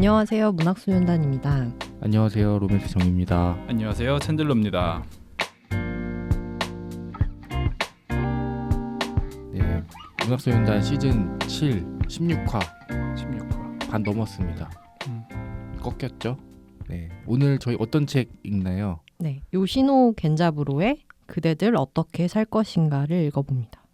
안녕하세요. 문학소년단입니다. 안녕하세요. 로맨스 정입니다. 안녕하세요. 챈들러입니다. 네, 문학소년단 시즌 7 16화 16화 반 넘었습니다. 꺾였죠? 네, 오늘 저희 어떤 책 읽나요? 네, 요시노 겐자부로의 그대들 어떻게 살 것인가를 읽어봅니다.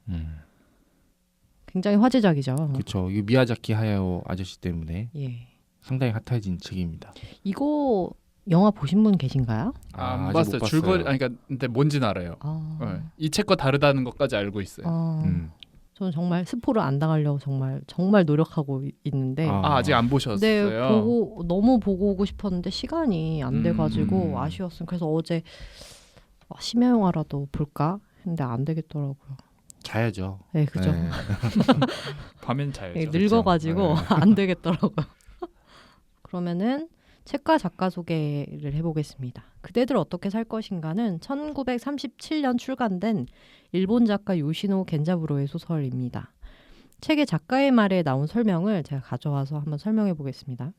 굉장히 화제작이죠. 그렇죠. 이 미야자키 하야오 아저씨 때문에 예. 상당히 핫해진 책입니다. 이거 영화 보신 분 계신가요? 안 아직 봤어요. 못 봤어요. 줄거리 그러니까 근데 뭔지는 알아요. 네. 이 책과 다르다는 것까지 알고 있어요. 저는 정말 스포를 안 당하려고 정말 노력하고 있는데 아직 안 보셨어요? 네, 너무 보고 오고 싶었는데 시간이 안 돼가지고 아쉬웠어요. 그래서 어제 심야 영화라도 볼까 했는데 안 되겠더라고요. 자야죠. 네, 그죠. 네. 밤엔 자야죠. 네, 늙어가지고 네. 안 되겠더라고요. 그러면은 책과 작가 소개를 해보겠습니다. 그대들 어떻게 살 것인가는 1937년 출간된 일본 작가 요시노 겐자부로의 소설입니다. 책의 작가의 말에 나온 설명을 제가 가져와서 한번 설명해 보겠습니다.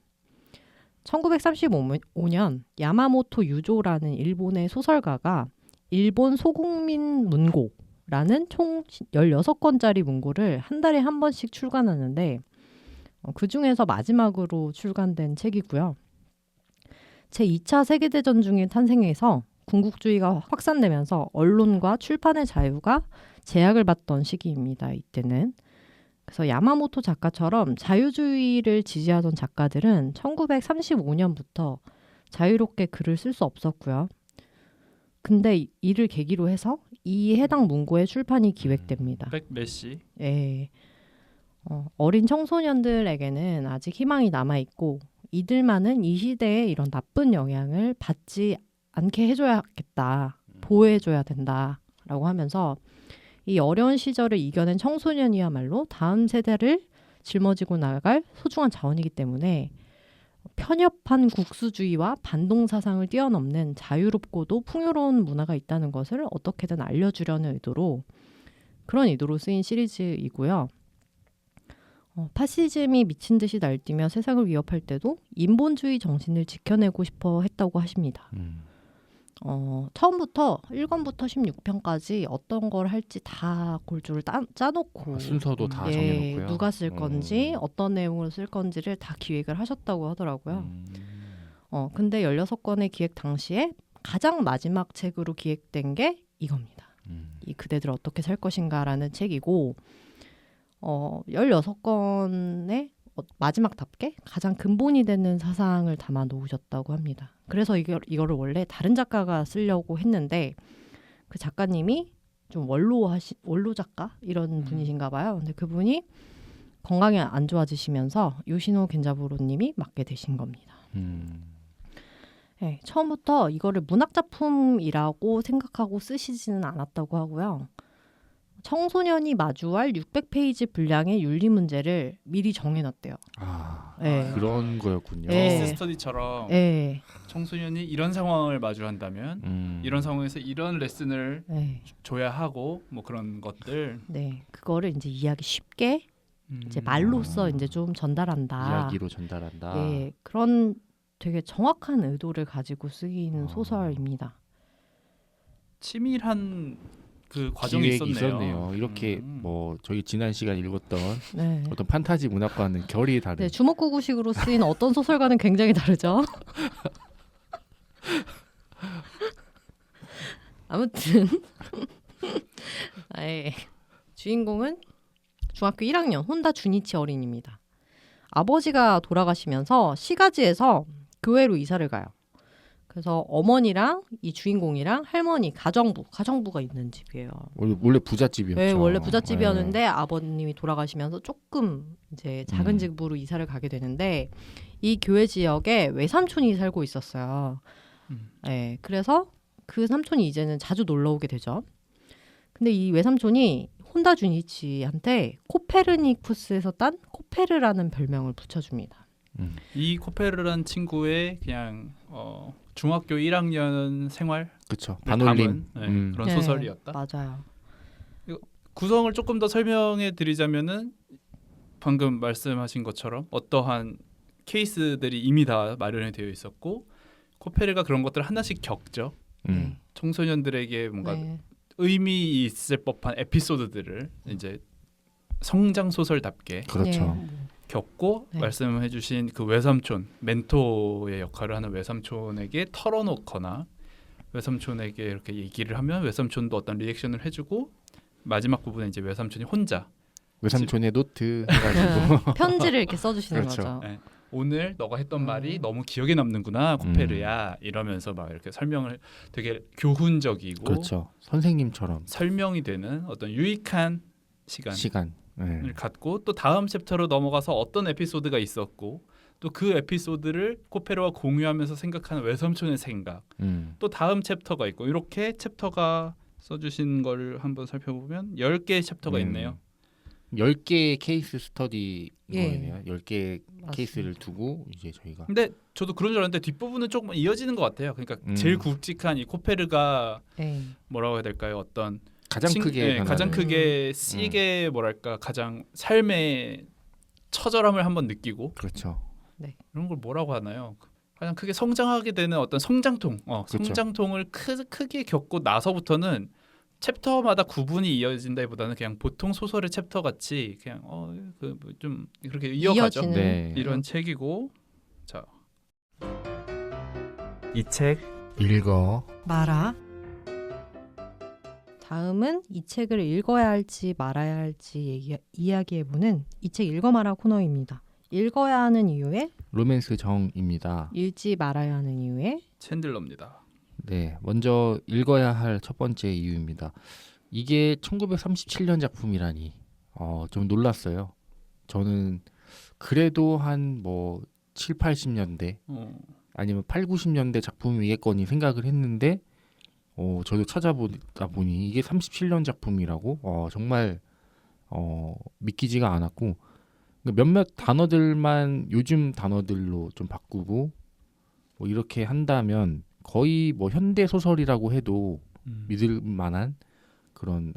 1935년 야마모토 유조라는 일본의 소설가가 일본 소국민 문고라는 총 16권짜리 문고를 한 달에 한 번씩 출간하는데 그 중에서 마지막으로 출간된 책이고요. 제2차 세계대전 중에 탄생해서 군국주의가 확산되면서 언론과 출판의 자유가 제약을 받던 시기입니다. 이때는. 그래서 야마모토 작가처럼 자유주의를 지지하던 작가들은 1935년부터 자유롭게 글을 쓸 수 없었고요. 근데 이를 계기로 해서 이 해당 문고의 출판이 기획됩니다. 메시. 예. 어린 청소년들에게는 아직 희망이 남아있고 이들만은 이 시대에 이런 나쁜 영향을 받지 않게 해줘야겠다. 보호해줘야 된다라고 하면서 이 어려운 시절을 이겨낸 청소년이야말로 다음 세대를 짊어지고 나갈 소중한 자원이기 때문에 편협한 국수주의와 반동사상을 뛰어넘는 자유롭고도 풍요로운 문화가 있다는 것을 어떻게든 알려주려는 그런 의도로 쓰인 시리즈이고요. 파시즘이 미친 듯이 날뛰며 세상을 위협할 때도 인본주의 정신을 지켜내고 싶어 했다고 하십니다. 처음부터 1권부터 16편까지 어떤 걸 할지 다 골조를 짜놓고 순서도 다 정해놓고요. 누가 쓸 건지 어떤 내용으로 쓸 건지를 다 기획을 하셨다고 하더라고요. 근데 16권의 기획 당시에 가장 마지막 책으로 기획된 게 이겁니다. 이 그대들 어떻게 살 것인가라는 책이고 16권의 마지막답게 가장 근본이 되는 사상을 담아 놓으셨다고 합니다. 그래서 이거를 원래 다른 작가가 쓰려고 했는데 그 작가님이 좀 원로 작가 이런 분이신가 봐요. 근데 그분이 건강이 안 좋아지시면서 요시노 겐자부로님이 맡게 되신 겁니다. 네, 처음부터 이거를 문학작품이라고 생각하고 쓰시지는 않았다고 하고요. 청소년이 마주할 600페이지 분량의 윤리 문제를 미리 정해놨대요. 네. 그런 거였군요. 네. 케이스 스터디처럼 네. 청소년이 이런 상황을 마주한다면 이런 상황에서 이런 레슨을 줘야 하고 뭐 그런 것들. 네, 그거를 이제 이야기 쉽게 이제 말로써 이제 좀 전달한다. 이야기로 전달한다. 네, 그런 되게 정확한 의도를 가지고 쓰이는 소설입니다. 치밀한 그 과정이 있었네요. 이렇게 뭐 저희 지난 시간 읽었던 네. 어떤 판타지 문학과는 결이 다른. 네, 주먹구구식으로 쓰인 어떤 소설과는 굉장히 다르죠. 아무튼 주인공은 중학교 1학년 혼다 주니치 어린입니다. 아버지가 돌아가시면서 시가지에서 교회로 이사를 가요. 그래서 어머니랑 이 주인공이랑 할머니 가정부가 있는 집이에요. 원래 부잣집이었죠. 네, 원래 부잣집이었는데 아버님이 돌아가시면서 조금 이제 작은 집으로 이사를 가게 되는데 이 교회 지역에 외삼촌이 살고 있었어요. 네, 그래서 그 삼촌이 이제는 자주 놀러 오게 되죠. 근데 이 외삼촌이 혼다 주니치한테 코페르니쿠스에서 딴 코페르라는 별명을 붙여줍니다. 이 코페르라는 친구의 그냥 중학교 1학년 생활, 그렇죠. 반올림 그런 소설이었다. 맞아요. 구성을 조금 더 설명해 드리자면은 방금 말씀하신 것처럼 어떠한 케이스들이 이미 다 마련이 되어 있었고 코페르가 그런 것들을 하나씩 겪죠. 청소년들에게 뭔가 네. 의미 있을 법한 에피소드들을 이제 성장 소설답게 그렇죠. 네. 겪고 네. 말씀해주신 그 외삼촌 멘토의 역할을 하는 외삼촌에게 털어놓거나 외삼촌에게 이렇게 얘기를 하면 외삼촌도 어떤 리액션을 해주고 마지막 부분에 이제 외삼촌이 혼자 외삼촌의 노트 해가지고 편지를 이렇게 써주시는 그렇죠. 거죠. 네. 오늘 너가 했던 말이 너무 기억에 남는구나 코페르야 이러면서 막 이렇게 설명을 되게 교훈적이고 그렇죠. 선생님처럼 설명이 되는 어떤 유익한 시간을 네. 갖고 또 다음 챕터로 넘어가서 어떤 에피소드가 있었고 또 그 에피소드를 코페르와 공유하면서 생각하는 외삼촌의 생각 또 다음 챕터가 있고 이렇게 챕터가 써주신 걸 한번 살펴보면 10개의 챕터가 있네요. 10개의 케이스 스터디 예. 거예요. 10개의 맞습니다. 케이스를 두고 이제 저희가 근데 저도 그런 줄 알았는데 뒷부분은 조금 이어지는 것 같아요. 그러니까 제일 굵직한 이 코페르가 네. 뭐라고 해야 될까요? 어떤 가장 크게 가장 변화를- 크게 시게 뭐랄까 가장 삶의 처절함을 한번 느끼고 그렇죠. 이런 걸 뭐라고 하나요? 가장 크게 성장하게 되는 어떤 성장통, 그렇죠. 성장통을 크게 겪고 나서부터는 챕터마다 구분이 이어진다기보다는 그냥 보통 소설의 챕터 같이 그냥 좀 그렇게 이어가죠. 이어지는 네. 이런 책이고 자. 이 책 읽어 마라. 다음은 이 책을 읽어야 할지 말아야 할지 이야기해보는 이 책 읽어 마라 코너입니다. 읽어야 하는 이유에 로맨스 정입니다. 읽지 말아야 하는 이유에 챈들러입니다. 네, 먼저 읽어야 할 첫 번째 이유입니다. 이게 1937년 작품이라니 좀 놀랐어요. 저는 그래도 한 뭐 7, 80년대 아니면 8, 90년대 작품이겠거니 생각을 했는데 저도 찾아보다 보니 이게 37년 작품이라고 정말 믿기지가 않았고 몇몇 단어들만 요즘 단어들로 좀 바꾸고 뭐 이렇게 한다면 거의 뭐 현대 소설이라고 해도 믿을 만한 그런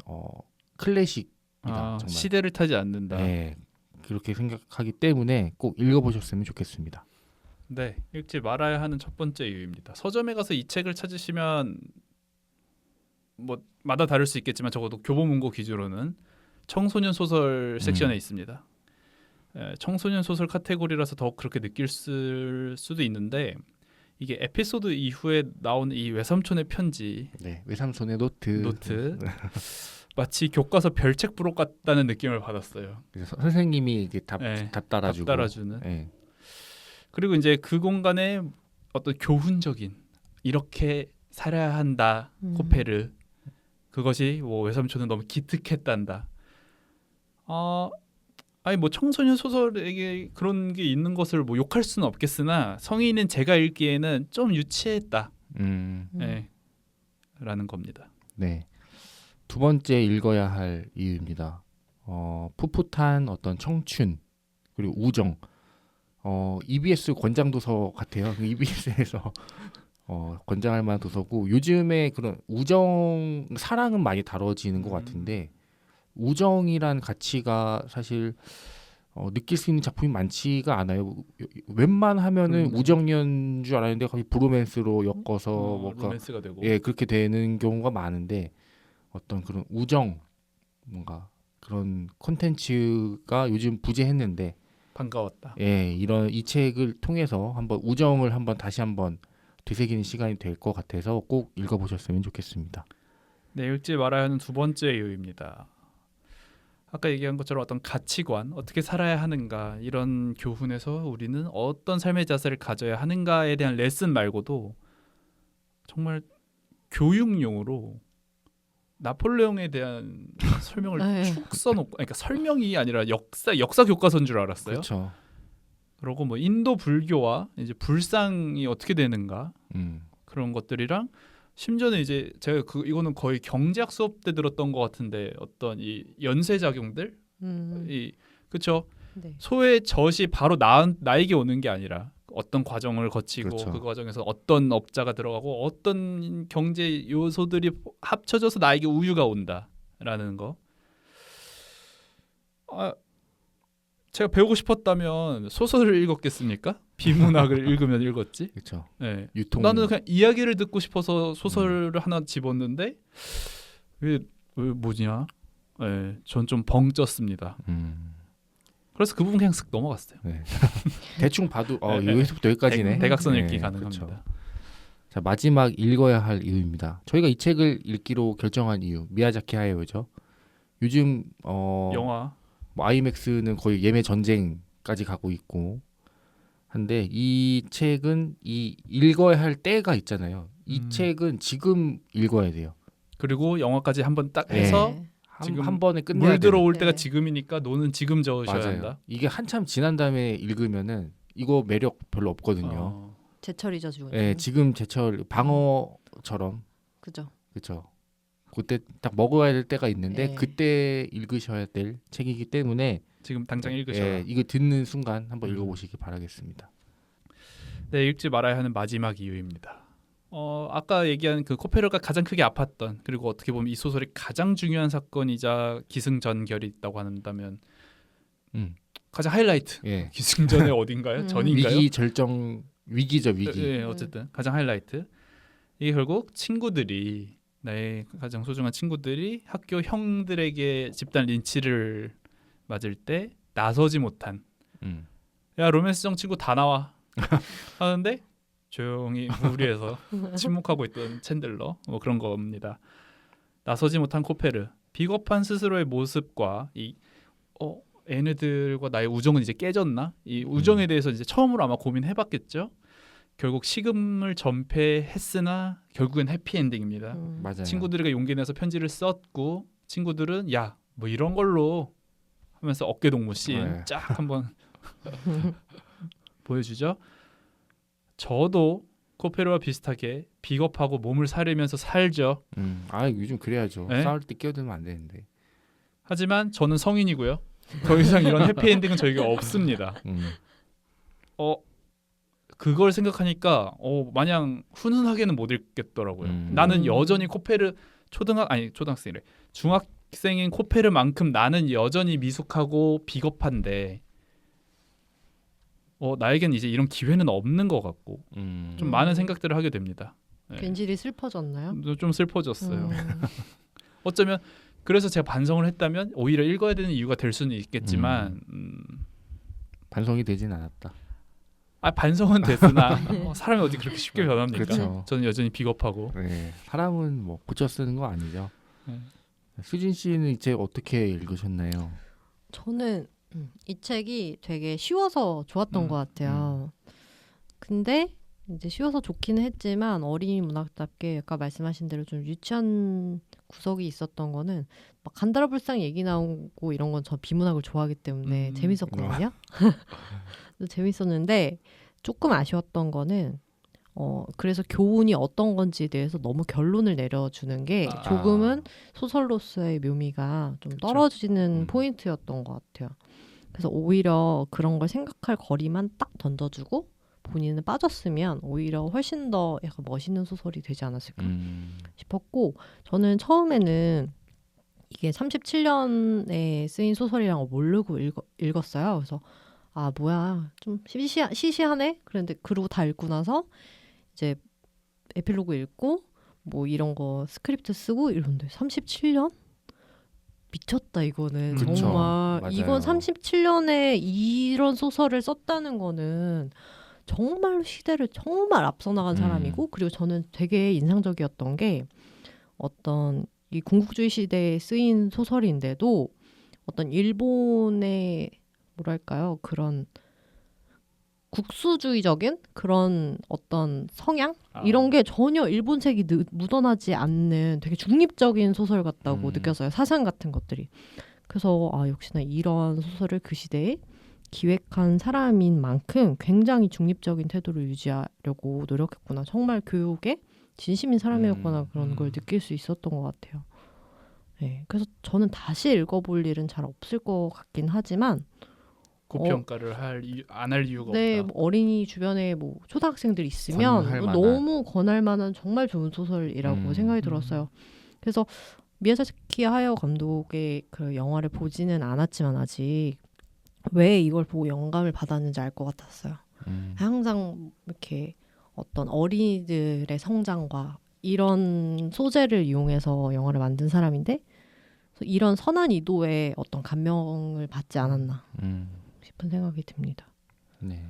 클래식이다. 정말. 시대를 타지 않는다. 네, 그렇게 생각하기 때문에 꼭 읽어보셨으면 좋겠습니다. 네, 읽지 말아야 하는 첫 번째 이유입니다. 서점에 가서 이 책을 찾으시면 뭐 마다 다를 수 있겠지만 적어도 교보문고 기준으로는 청소년 소설 섹션에 있습니다. 청소년 소설 카테고리라서 더욱 그렇게 느낄 수도 있는데 이게 에피소드 이후에 나오는 이 외삼촌의 편지 네, 외삼촌의 노트. 마치 교과서 별책 부록 같다는 느낌을 받았어요. 그래서 선생님이 이게 답 따라주고. 답 따라주는. 네. 그리고 이제 그 공간에 어떤 교훈적인 이렇게 살아야 한다 코페르 그것이 뭐 외삼촌은 너무 기특했단다. 아니 뭐 청소년 소설에게 그런 게 있는 것을 뭐 욕할 수는 없겠으나 성인인 제가 읽기에는 좀 유치했다. 네, 라는 겁니다. 네. 두 번째 읽어야 할 이유입니다. 풋풋한 어떤 청춘 그리고 우정. EBS 권장 도서 같아요. EBS에서 권장할 만한 도서고 요즘에 그런 우정 사랑은 많이 다뤄지는 것 같은데 우정이란 가치가 사실 느낄 수 있는 작품이 많지가 않아요. 웬만하면은 우정이었는 줄 알았는데 갑자기 브로맨스로 엮어서 뭔가 로맨스가 되고 그렇게 되는 경우가 많은데 어떤 그런 우정 뭔가 그런 콘텐츠가 요즘 부재했는데 반가웠다. 이런 이 책을 통해서 한번 우정을 다시 한번 되새기는 시간이 될 것 같아서 꼭 읽어보셨으면 좋겠습니다. 네, 읽지 말아야 하는 두 번째 이유입니다. 아까 얘기한 것처럼 어떤 가치관, 어떻게 살아야 하는가 이런 교훈에서 우리는 어떤 삶의 자세를 가져야 하는가에 대한 레슨 말고도 정말 교육용으로 나폴레옹에 대한 설명을 네. 쭉 써놓고, 그러니까 설명이 아니라 역사 교과서인 줄 알았어요. 그렇죠. 그리고 뭐 인도 불교와 이제 불상이 어떻게 되는가 그런 것들이랑 심지어는 이제 제가 이거는 거의 경제학 수업 때 들었던 것 같은데 어떤 이 연쇄 작용들 이 그렇죠. 네. 소의 젖이 바로 나에게 오는 게 아니라 어떤 과정을 거치고 그렇죠. 그 과정에서 어떤 업자가 들어가고 어떤 경제 요소들이 합쳐져서 나에게 우유가 온다라는 거. 제가 배우고 싶었다면 소설을 읽었겠습니까? 비문학을 읽으면 읽었지. 그렇죠. 네. 유통. 나는 그냥 이야기를 듣고 싶어서 소설을 하나 집었는데 왜 뭐냐? 네, 전 좀 벙쪘습니다. 그래서 그 부분 그냥 쓱 넘어갔어요. 네. 대충 봐도 네. 여기서부터 여기까지네. 대각선 읽기 네, 가능합니다. 그렇죠. 자, 마지막 읽어야 할 이유입니다. 저희가 이 책을 읽기로 결정한 이유, 미야자키 하야오죠. 요즘 영화 뭐 아이맥스는 거의 예매 전쟁까지 가고 있고 한데 이 책은 이 읽어야 할 때가 있잖아요. 이 책은 지금 읽어야 돼요. 그리고 영화까지 한번 딱 네. 해서 네. 지금 한 번에 끝내야 물 들어올 네. 때가 지금이니까 노는 지금 저으셔야 맞아요. 한다. 이게 한참 지난 다음에 읽으면은 이거 매력 별로 없거든요. 어. 제철이죠 지금. 예, 지금 제철 방어처럼 그죠. 그렇죠. 그때 딱 먹어야 될 때가 있는데 네. 그때 읽으셔야 될 책이기 때문에 지금 당장 읽으셔라. 예, 이거 듣는 순간 한번 음. 읽어보시기 바라겠습니다. 네, 읽지 말아야 하는 마지막 이유입니다. 아까 얘기한 그 코페르가 가장 크게 아팠던 그리고 어떻게 보면 이 소설이 가장 중요한 사건이자 기승전결이 있다고 한다면 음. 가장 하이라이트. 예, 기승전의 어딘가요? 전인가요? 위기 절정 위기죠 위기. 네, 어쨌든 가장 하이라이트. 이게 결국 친구들이 나의 가장 소중한 친구들이 학교 형들에게 집단 린치를 맞을 때 나서지 못한 야 로맨스정 친구 다 나와 하는데 조용히 무리해서 침묵하고 있던 챈들러 뭐 그런 겁니다. 나서지 못한 코페르 비겁한 스스로의 모습과 이 얘네들과 나의 우정은 이제 깨졌나? 이 우정에 대해서 이제 처음으로 아마 고민해봤겠죠. 결국 식음을 전폐했으나 결국엔 해피엔딩입니다. 맞아요. 친구들에게 용기 내서 편지를 썼고 친구들은 야 뭐 이런 걸로 하면서 어깨동무 씬 네. 쫙 한번 보여주죠. 저도 코페르와 비슷하게 비겁하고 몸을 사리면서 살죠. 아 요즘 그래야죠. 네? 싸울 때 끼어들면 안 되는데. 하지만 저는 성인이고요. 더 이상 이런 해피엔딩은 저에게 없습니다. 그걸 생각하니까 마냥 훈훈하게는 못 읽겠더라고요. 나는 여전히 코페르 초등학생이래. 중학생인 코페르만큼 나는 여전히 미숙하고 비겁한데 나에겐 이제 이런 기회는 없는 것 같고 좀 많은 생각들을 하게 됩니다. 네. 괜시리 슬퍼졌나요? 좀 슬퍼졌어요. 어쩌면 그래서 제가 반성을 했다면 오히려 읽어야 되는 이유가 될 수는 있겠지만 반성이 되진 않았다. 반성은 됐으나 사람이 어디 그렇게 쉽게 변합니까? 그렇죠. 저는 여전히 비겁하고 네, 사람은 뭐 고쳐 쓰는 거 아니죠. 네. 수진 씨는 이 책 어떻게 읽으셨나요? 저는 이 책이 되게 쉬워서 좋았던 것 같아요. 근데 이제 쉬워서 좋기는 했지만 어린이 문학답게 아까 말씀하신 대로 좀 유치한 구석이 있었던 거는 막 간다라불상 얘기 나오고 이런 건 저 비문학을 좋아하기 때문에 재밌었거든요. 재밌었는데 조금 아쉬웠던 거는 그래서 교훈이 어떤 건지에 대해서 너무 결론을 내려주는 게 조금은 소설로서의 묘미가 좀 떨어지는 포인트였던 것 같아요. 그래서 오히려 그런 걸 생각할 거리만 딱 던져주고 본인은 빠졌으면 오히려 훨씬 더 약간 멋있는 소설이 되지 않았을까 싶었고, 저는 처음에는 이게 37년에 쓰인 소설이란 걸 모르고 읽었어요. 그래서 아 뭐야 좀 시시하네? 그런데 그러고 다 읽고 나서 이제 에필로그 읽고 뭐 이런 거 스크립트 쓰고 이러는데 37년? 미쳤다 이거는. 그쵸. 정말 맞아요. 이건 37년에 이런 소설을 썼다는 거는 정말로 시대를 정말 앞서 나간 사람이고, 그리고 저는 되게 인상적이었던 게 어떤 이 군국주의 시대에 쓰인 소설인데도 어떤 일본의 뭐랄까요 그런 국수주의적인 그런 어떤 성향 이런 게 전혀 일본색이 묻어나지 않는 되게 중립적인 소설 같다고 느꼈어요. 사상 같은 것들이. 그래서 역시나 이런 소설을 그 시대에 기획한 사람인 만큼 굉장히 중립적인 태도를 유지하려고 노력했구나. 정말 교육에 진심인 사람이었구나. 그런 걸 느낄 수 있었던 것 같아요. 네, 그래서 저는 다시 읽어볼 일은 잘 없을 것 같긴 하지만 고평가를 안 할 이유가 네, 없다. 뭐 어린이 주변에 뭐 초등학생들 있으면 권할 만한. 너무 권할 만한 정말 좋은 소설이라고 생각이 들었어요. 그래서 미야자키 하야오 감독의 그 영화를 보지는 않았지만 아직 왜 이걸 보고 영감을 받았는지 알 것 같았어요. 음. 항상 이렇게 어떤 어린이들의 성장과 이런 소재를 이용해서 영화를 만든 사람인데 그래서 이런 선한 의도에 어떤 감명을 받지 않았나 싶은 생각이 듭니다. 네.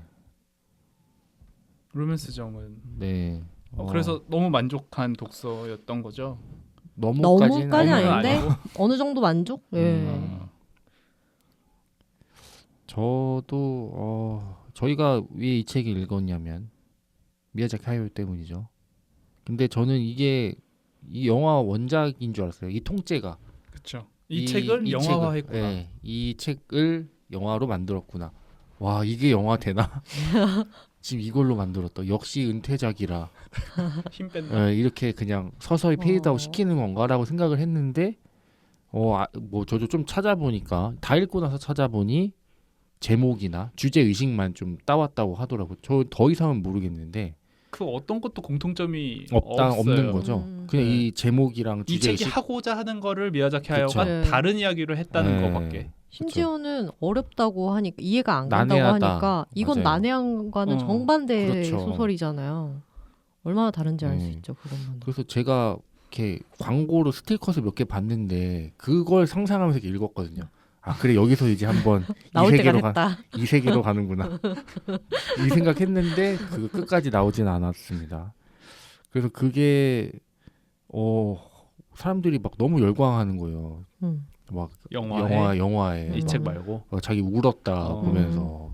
로맨스 정은 네. 그래서 너무 만족한 독서였던 거죠. 너무까지는 너무까지 아니고. 아닌데 어느 정도 만족? 예. 저도 저희가 왜 이 책을 읽었냐면 미야자키 하야오 때문이죠. 근데 저는 이게 이 영화 원작인 줄 알았어요. 이 통째가 그렇죠. 이 책을 영화화했구나. 네, 이 책을 영화로 만들었구나. 와 이게 영화 되나? 지금 이걸로 만들었다. 역시 은퇴작이라 힘 뺀다. 이렇게 그냥 서서히 페이드아웃 시키는 건가라고 생각을 했는데 뭐 저도 좀 찾아보니까 다 읽고 나서 찾아보니 제목이나 주제 의식만 좀 따왔다고 하더라고요. 저 더 이상은 모르겠는데 그 어떤 것도 공통점이 없는 없어요. 거죠. 그냥 네. 이 제목이랑 이 주제 책이 의식 하고자 하는 거를 미야자키 하야오가 그쵸. 다른 이야기로 했다는 네. 거밖에. 심지어는 어렵다고 하니까 이해가 안 간다고 난해하다. 하니까 이건 맞아요. 난해한과는 어, 정반대의 그렇죠. 소설이잖아요. 얼마나 다른지 알 수 네. 있죠. 그것만. 그래서 제가 이렇게 광고로 스틸컷을 몇 개 봤는데 그걸 상상하면서 이렇게 읽었거든요. 아 그래 여기서 이제 한번 나올 이 때가 세계로 됐다. 이 세계로 가는구나 이 생각했는데 그 끝까지 나오진 않았습니다. 그래서 그게 사람들이 막 너무 열광하는 거예요. 막 영화에 이 책 말고. 자기 울었다 어. 보면서.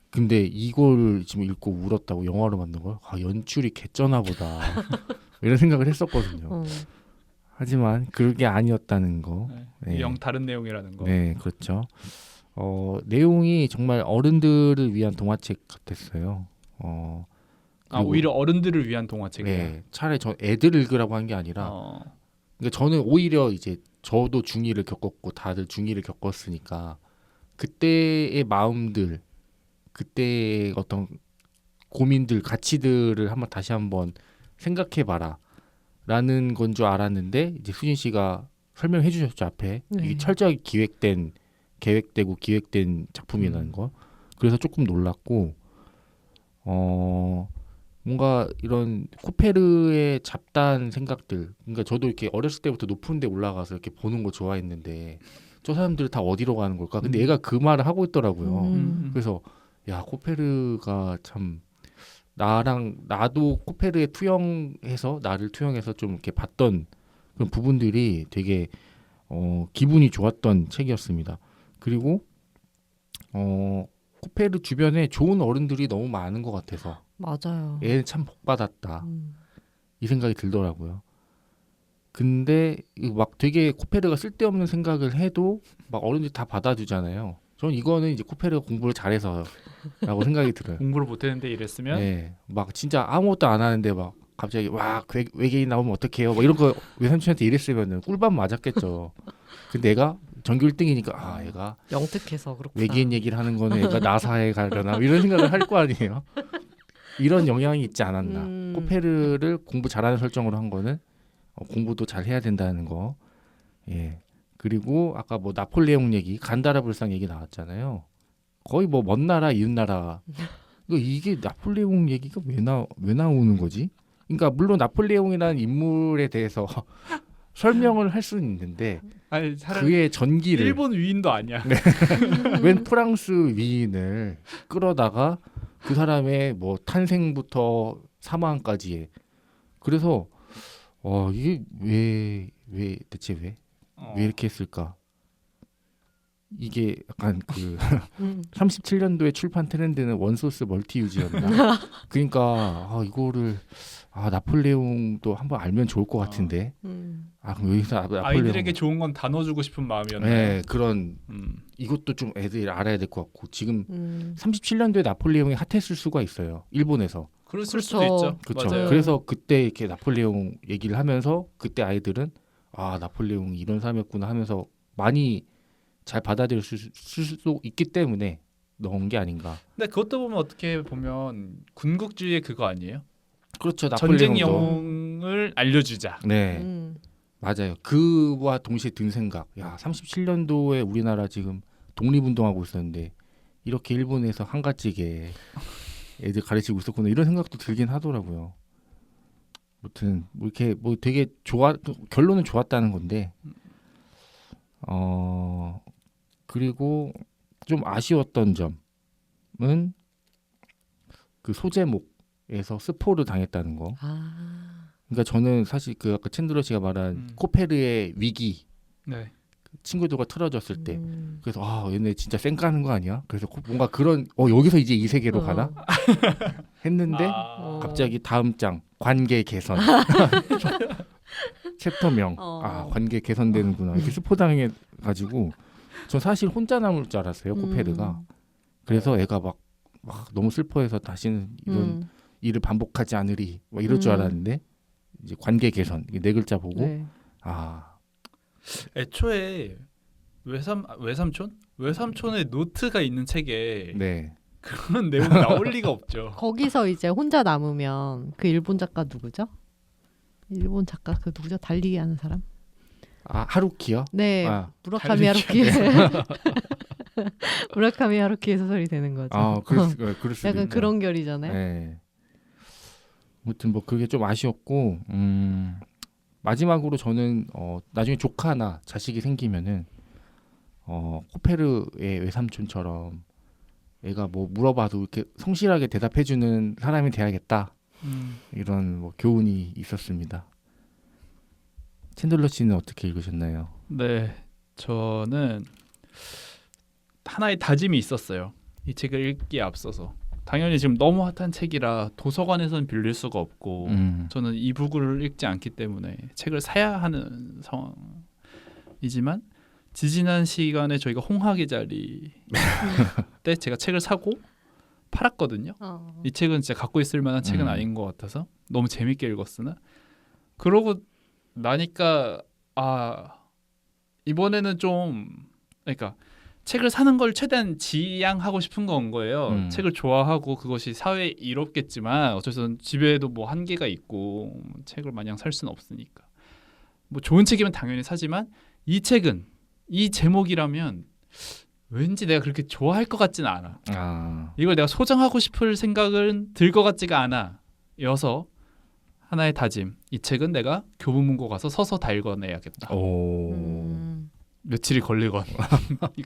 근데 이걸 지금 읽고 울었다고 영화로 만든 걸? 연출이 개쩌나 보다. 이런 생각을 했었거든요. 하지만 그게 아니었다는 거. 네. 영 다른 내용이라는 거. 네, 그렇죠. 내용이 정말 어른들을 위한 동화책 같았어요. 그리고 오히려 어른들을 위한 동화책이야. 네, 차라리 저 애들 읽으라고 한 게 아니라 그러니까 저는 오히려 이제 저도 중2를 겪었고 다들 중2를 겪었으니까 그때의 마음들 그때의 어떤 고민들 가치들을 다시 한번 생각해봐라 라는 건 줄 알았는데 이제 수진 씨가 설명해 주셨죠 앞에. 네. 이게 철저하게 계획되고 기획된 작품이라는 거. 그래서 조금 놀랐고 뭔가 이런 코페르의 잡다한 생각들, 그러니까 저도 이렇게 어렸을 때부터 높은 데 올라가서 이렇게 보는 거 좋아했는데 저 사람들 다 어디로 가는 걸까? 근데 얘가 그 말을 하고 있더라고요. 그래서 야 코페르가 참 나도 코페르에 나를 투영해서 좀 이렇게 봤던 그런 부분들이 되게 기분이 좋았던 책이었습니다. 그리고 코페르 주변에 좋은 어른들이 너무 많은 것 같아서 맞아요. 얘는 참 복받았다 이 생각이 들더라고요. 근데 막 되게 코페르가 쓸데없는 생각을 해도 막 어른들이 다 받아주잖아요. 저는 이거는 이제 코페르가 공부를 잘해서라고 생각이 들어요. 공부를 못했는데 이랬으면 네, 막 진짜 아무것도 안 하는데 막 갑자기 와 외계인 나오면 어떡해요? 막 이런 거 외삼촌한테 이랬으면은 꿀밤 맞았겠죠. 근데 얘가 전교 1등이니까 얘가 영특해서 그렇구나. 외계인 얘기를 하는 거는 얘가 나사에 가려나 이런 생각을 할 거 아니에요. 이런 영향이 있지 않았나. 코페르를 공부 잘하는 설정으로 한 거는 공부도 잘 해야 된다는 거. 예. 그리고 아까 뭐 나폴레옹 얘기, 간다라 불상 얘기 나왔잖아요. 거의 뭐 먼 나라 이웃 나라. 이게 나폴레옹 얘기가 왜 나오는 거지? 그러니까 물론 나폴레옹이라는 인물에 대해서 설명을 할 수는 있는데 아니, 그의 전기를 일본 위인도 아니야. 네. 웬 프랑스 위인을 끌어다가 그 사람의 뭐 탄생부터 사망까지의 그래서 이게 왜 대체 왜 이렇게 했을까? 이게 약간 그 37년도에 출판 트렌드는 원소스 멀티 유지였나? 그러니까 이거를 나폴레옹도 한번 알면 좋을 것 같은데. 그럼 여기서 나폴레옹 아이들에게 좋은 건 다 넣어주고 싶은 마음이었나요? 네, 그런 이것도 좀 애들이 알아야 될 것 같고 지금 37년도에 나폴레옹이 핫했을 수가 있어요. 일본에서. 그럴 그렇죠. 수도 있죠. 그렇죠. 맞아요. 그래서 그때 이렇게 나폴레옹 얘기를 하면서 그때 아이들은 나폴레옹이 이런 사람이었구나 하면서 많이 잘 받아들일 수도 있기 때문에 넣은 게 아닌가. 근데 그것도 보면 어떻게 보면 군국주의의 그거 아니에요? 그렇죠. 전쟁 나폴레옹도. 영웅을 알려주자. 네, 맞아요. 그와 동시에 든 생각. 37년도에 우리나라 지금 독립운동하고 있었는데 이렇게 일본에서 한가지게 애들 가르치고 있었구나 이런 생각도 들긴 하더라고요. 아무튼 뭐 이렇게 뭐 되게 결론은 좋았다는 건데 그리고 좀 아쉬웠던 점은 그 소제목에서 스포를 당했다는 거. 그러니까 저는 사실 그 아까 챈들러 씨가 말한 코페르의 위기 네. 친구들과 틀어졌을 때 그래서 얘네 진짜 쌩까는 거 아니야? 그래서 뭔가 그런 여기서 이제 이 세계로 가나 했는데 갑자기 다음 장 관계 개선 챕터명 관계 개선되는구나 이렇게 스포 당해 가지고 전 사실 혼자 남을 줄 알았어요 코페르가. 그래서 애가 막 너무 슬퍼해서 다시는 이런 일을 반복하지 않으리 막 이럴 줄 알았는데 이제 관계 개선 이게 네 글자 보고 네. 애초에 외삼촌의 노트가 있는 책에 네. 그런 내용 나올 리가 없죠. 거기서 이제 혼자 남으면 그 일본 작가 누구죠? 일본 작가 그 누구죠? 달리기 하는 사람? 하루키요? 네, 무라카미 하루키. 무라카미 하루키의 소설이 되는 거죠. 그럴 수도 약간 있네요. 그런 결이잖아요. 네. 아무튼 뭐 그게 좀 아쉬웠고 마지막으로 저는 나중에 조카나 자식이 생기면은 코페르의 외삼촌처럼 애가 뭐 물어봐도 이렇게 성실하게 대답해주는 사람이 돼야겠다 이런 뭐 교훈이 있었습니다. 챈들러 씨는 어떻게 읽으셨나요? 네, 저는 하나의 다짐이 있었어요. 이 책을 읽기에 앞서서 당연히 지금 너무 핫한 책이라 도서관에서는 빌릴 수가 없고 저는 이북을 읽지 않기 때문에 책을 사야 하는 상황이지만 지지난 시간에 저희가 홍학의 자리 때 제가 책을 사고 팔았거든요. 이 책은 진짜 갖고 있을 만한 책은 아닌 것 같아서 너무 재밌게 읽었으나 그러고 나니까 이번에는 좀 그러니까 책을 사는 걸 최대한 지양하고 싶은 건 거예요. 책을 좋아하고 그것이 사회에 이롭겠지만 어쨌든 집에도 뭐 한계가 있고 책을 마냥 살 수는 없으니까 뭐 좋은 책이면 당연히 사지만 이 책은 이 제목이라면 왠지 내가 그렇게 좋아할 것 같지는 않아. 이걸 내가 소장하고 싶을 생각은 들 것 같지가 않아. 여서 하나의 다짐. 이 책은 내가 교보문고 가서 서서 다 읽어내야겠다. 며칠이 걸리건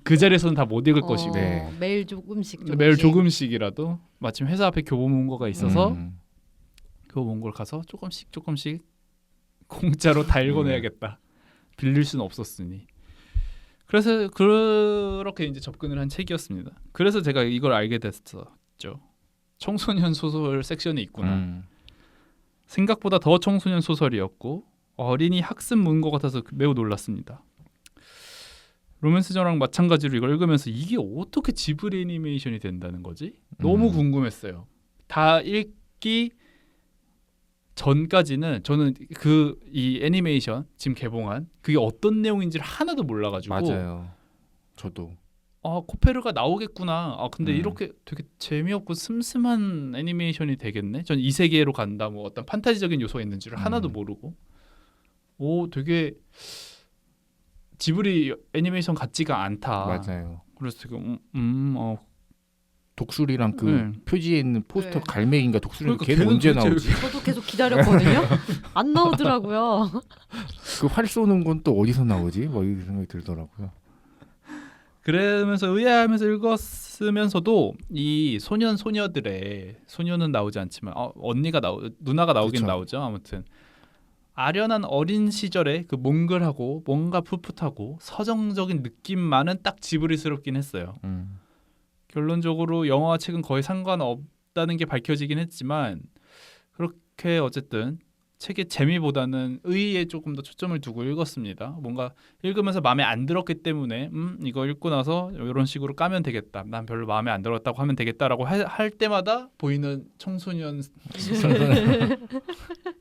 그 자리에서는 다 못 읽을 것이고 매일 조금씩 매일 조금씩이라도 마침 회사 앞에 교보문고가 있어서 교보문고를 가서 조금씩 공짜로 다 읽어내야겠다. 빌릴 수는 없었으니. 그래서 그렇게 이제 접근을 한 책이었습니다. 그래서 제가 이걸 알게 됐었죠. 청소년 소설 섹션이 있구나. 생각보다 더 청소년 소설이었고 어린이 학습 문고 같아서 매우 놀랐습니다. 로맨스저랑 마찬가지로 이걸 읽으면서 이게 어떻게 지브리 애니메이션이 된다는 거지? 너무 궁금했어요. 다 읽기 전까지는 저는 이 애니메이션 지금 개봉한 그게 어떤 내용인지를 하나도 몰라가지고 맞아요. 저도 코페르가 나오겠구나. 근데 이렇게 되게 재미없고 슴슴한 애니메이션이 되겠네. 전 이 세계로 간다. 뭐 어떤 판타지적인 요소가 있는지를 하나도 모르고 되게 지브리 애니메이션 같지가 않다. 맞아요. 그래서 지금 독수리랑 그 표지에 있는 포스터 네. 갈매기인가 독수리는 그러니까 걔는 언제 도대체 나오지? 저도 계속 기다렸거든요. 안 나오더라고요. 그 활 쏘는 건 또 어디서 나오지? 뭐 이런 생각이 들더라고요. 그러면서 의아하면서 읽었으면서도 이 소녀는 나오지 않지만 누나가 나오긴 그쵸. 나오죠. 아무튼 아련한 어린 시절에 그 몽글하고 뭔가 풋풋하고 서정적인 느낌만은 딱 지브리스럽긴 했어요. 결론적으로 영화와 책은 거의 상관없다는 게 밝혀지긴 했지만 그렇게 어쨌든 책의 재미보다는 의의에 조금 더 초점을 두고 읽었습니다. 뭔가 읽으면서 마음에 안 들었기 때문에 이거 읽고 나서 이런 식으로 까면 되겠다. 난 별로 마음에 안 들었다고 하면 되겠다라고 할 때마다 보이는 청소년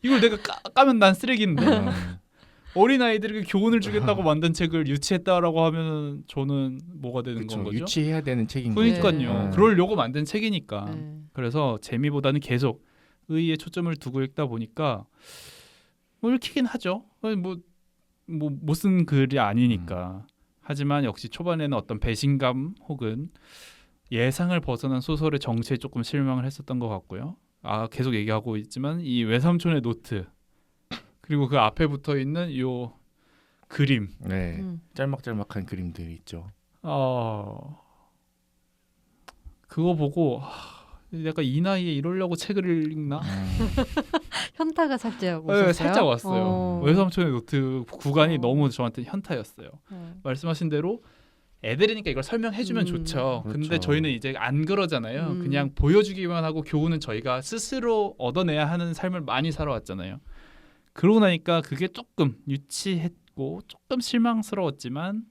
이걸 내가 까면 난 쓰레기인데 어린 아이들에게 교훈을 주겠다고 만든 책을 유치했다라고 하면 저는 뭐가 되는 건 거죠? 유치해야 되는 책인 그러니까요. 네. 그러려고 만든 책이니까. 네. 그래서 재미보다는 계속 의의에 초점을 두고 읽다 보니까 뭐 읽히긴 하죠. 못 쓴 글이 아니니까. 하지만 역시 초반에는 어떤 배신감 혹은 예상을 벗어난 소설의 정체에 조금 실망을 했었던 것 같고요. 계속 얘기하고 있지만 이 외삼촌의 노트 그리고 그 앞에 붙어 있는 요 그림 네, 짤막짤막한 그림들이 있죠. 그거 보고 약간 이 나이에 이러려고 책을 읽나? 현타가 살짝 네, 오셨어요? 살짝 왔어요. 외삼촌의 노트 구간이 너무 저한테 현타였어요. 어. 말씀하신 대로 애들이니까 이걸 설명해주면 좋죠. 근데 그렇죠. 저희는 이제 안 그러잖아요. 그냥 보여주기만 하고 교훈은 저희가 스스로 얻어내야 하는 삶을 많이 살아왔잖아요. 그러고 나니까 그게 조금 유치했고 조금 실망스러웠지만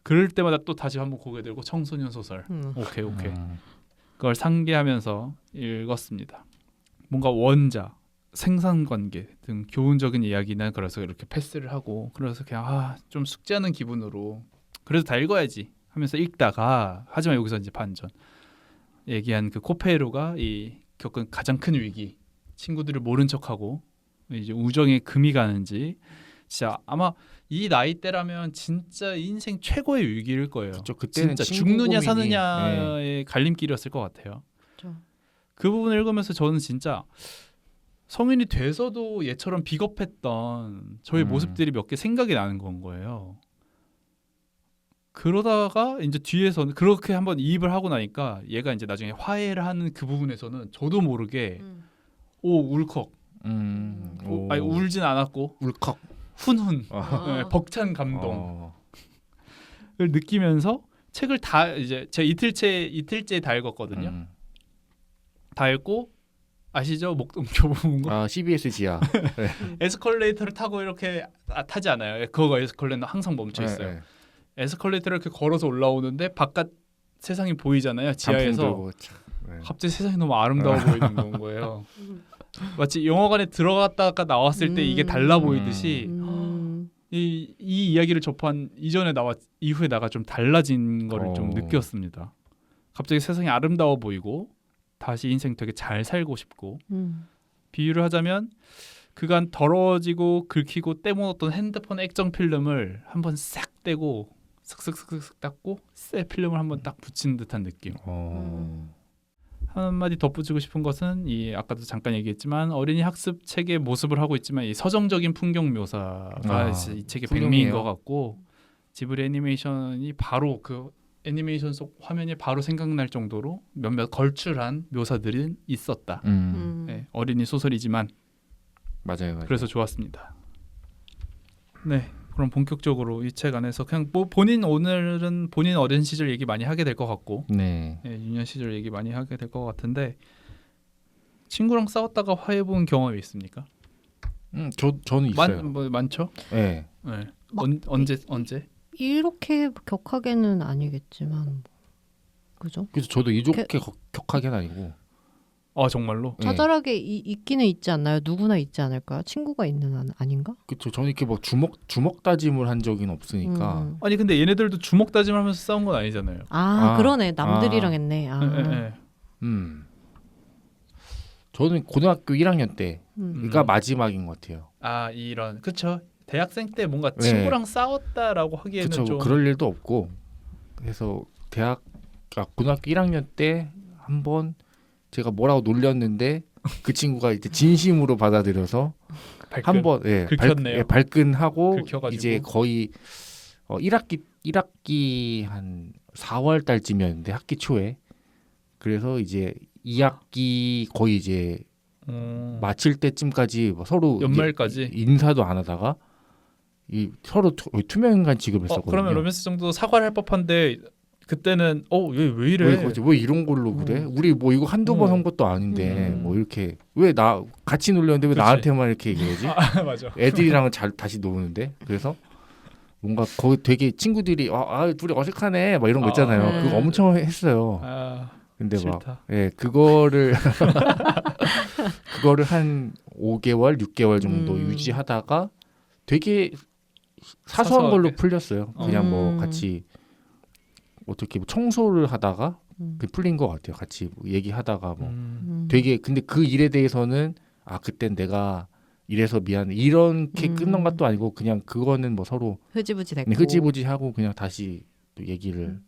그럴 때마다 또 다시 한번 고개 들고 청소년 소설 오케이 그걸 상기하면서 읽었습니다. 뭔가 원작, 생산관계 등 교훈적인 이야기는 그래서 이렇게 패스를 하고 그래서 그냥 좀 숙제하는 기분으로 그래도 다 읽어야지 하면서 읽다가 하지만 여기서 이제 반전 얘기한 그 코페루가 이 겪은 가장 큰 위기 친구들을 모른 척하고 이제 우정에 금이 가는지 진짜 아마 이 나이 때라면 진짜 인생 최고의 위기일 거예요. 그렇죠. 그때는 진짜 친구 죽느냐 고민이, 사느냐의 갈림길이었을 것 같아요. 그렇죠. 그 부분을 읽으면서 저는 진짜 성인이 돼서도 얘처럼 비겁했던 저의 모습들이 몇 개 생각이 나는 건 거예요. 그러다가 이제 뒤에서는 그렇게 한번 이입을 하고 나니까 얘가 이제 나중에 화해를 하는 그 부분에서는 저도 모르게 울컥. 아니 울진 않았고 울컥. 훈훈. 아. 벅찬 감동을 느끼면서 책을 다 이제 제가 이틀째 다 읽었거든요. 다 읽고 아시죠? 목동 교보문고 CBS 지하. 에스컬레이터를 타고 이렇게 타지 않아요. 그거 에스컬레이터 항상 멈춰 있어요. 에스컬레이터를 이렇게 걸어서 올라오는데 바깥 세상이 보이잖아요. 지하에서 갑자기 세상이 너무 아름다워 보이는 건 거예요. 마치 영화관에 들어갔다가 나왔을 때 이게 달라 보이듯이 이 이야기를 접한 이전에 나와 이후에 나가 좀 달라진 거를 좀 느꼈습니다. 갑자기 세상이 아름다워 보이고 다시 인생 되게 잘 살고 싶고 비유를 하자면 그간 더러워지고 긁히고 떼먹었던 핸드폰 액정 필름을 한번 싹 떼고 슥슥슥슥 닦고 새 필름을 한번 딱 붙이는 듯한 느낌. 한마디 덧붙이고 싶은 것은 이 아까도 잠깐 얘기했지만 어린이 학습 책의 모습을 하고 있지만 이 서정적인 풍경 묘사가 이 책의 백미인 것 같고 지브리 애니메이션이 바로 그 애니메이션 속 화면이 바로 생각날 정도로 몇몇 걸출한 묘사들이 있었다. 네, 어린이 소설이지만 맞아요. 그래서 좋았습니다. 네, 그럼 본격적으로 이 책 안에서 그냥 뭐 오늘은 본인 어린 시절 얘기 많이 하게 될 것 같고, 네, 유년 시절 얘기 많이 하게 될 것 같은데 친구랑 싸웠다가 화해본 경험이 있습니까? 저는 있어요. 많죠? 네. 언제? 이렇게 격하게는 아니겠지만 그죠? 그래서 저도 이렇게 격하게는 아니고. 정말로? 자잘하게 있기는 있지 않나요? 누구나 있지 않을까요? 친구가 있는 아닌가? 그렇죠. 저는 이렇게 뭐 주먹 다짐을 한 적은 없으니까. 아니 근데 얘네들도 주먹 다짐을 하면서 싸운 건 아니잖아요. 그러네. 남들이랑 했네. 저는 고등학교 1학년 때가 마지막인 것 같아요. 이런 그렇죠. 대학생 때 뭔가 친구랑 싸웠다라고 하기에는 좀 그럴 일도 없고 그래서 고등학교 1학년 때 한번 제가 뭐라고 놀렸는데 그 친구가 이제 진심으로 받아들여서 한번 긁혔네요. 발끈하고 긁혀가지고. 이제 거의 1학기 한 4월 달쯤이었는데 학기 초에 그래서 이제 2학기 거의 이제 마칠 때쯤까지 서로 연말까지 인사도 안 하다가 서로 투명인간 취급을 했었거든요. 그러면 로맨스 정도 사과를 할 법한데 그때는 왜 이래? 왜 이런 걸로 그래? 우리 뭐 이거 한두 번 한 것도 아닌데 뭐 이렇게 왜 나 같이 놀렸는데 왜 나한테만 이렇게 얘기하지? 맞아. 애들이랑은 다시 노는데 그래서 뭔가 거기 되게 친구들이 둘이 어색하네 막 이런 거 있잖아요. 그거 엄청 했어요. 근데 싫다. 그거를 한 5개월, 6개월 정도 유지하다가 되게 사소한 걸로 풀렸어요. 그냥 뭐 같이 어떻게 청소를 하다가 풀린 것 같아요. 같이 얘기하다가 뭐 되게 근데 그 일에 대해서는 그땐 내가 이래서 미안해 이렇게 끝난 음. 것도 아니고 그냥 그거는 뭐 서로 흐지부지 됐고. 네, 흐지부지하고 그냥 다시 또 얘기를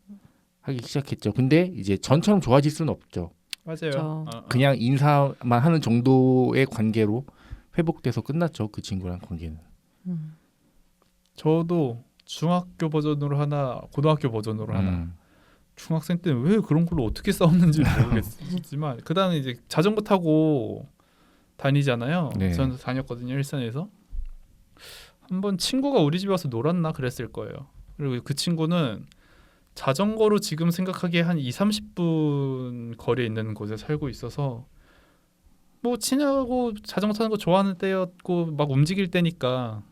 하기 시작했죠. 근데 이제 전처럼 좋아질 수는 없죠. 맞아요. 그렇죠. 그냥 인사만 하는 정도의 관계로 회복돼서 끝났죠. 그 친구랑 관계는. 음. 저도 중학교 버전으로 하나, 고등학교 버전으로 하나. 음. 중학생 때는 왜 그런 걸로 어떻게 싸웠는지 모르겠지만 그다음에 이제 자전거 타고 다니잖아요. 네. 저는 다녔거든요, 일산에서. 한번 친구가 우리 집에 와서 놀았나 그랬을 거예요. 그리고 그 친구는 자전거로 지금 생각하기에 한 2-30분 거리에 있는 곳에 살고 있어서 뭐 친하고 자전거 타는 거 좋아하는 때였고 막 움직일 때니까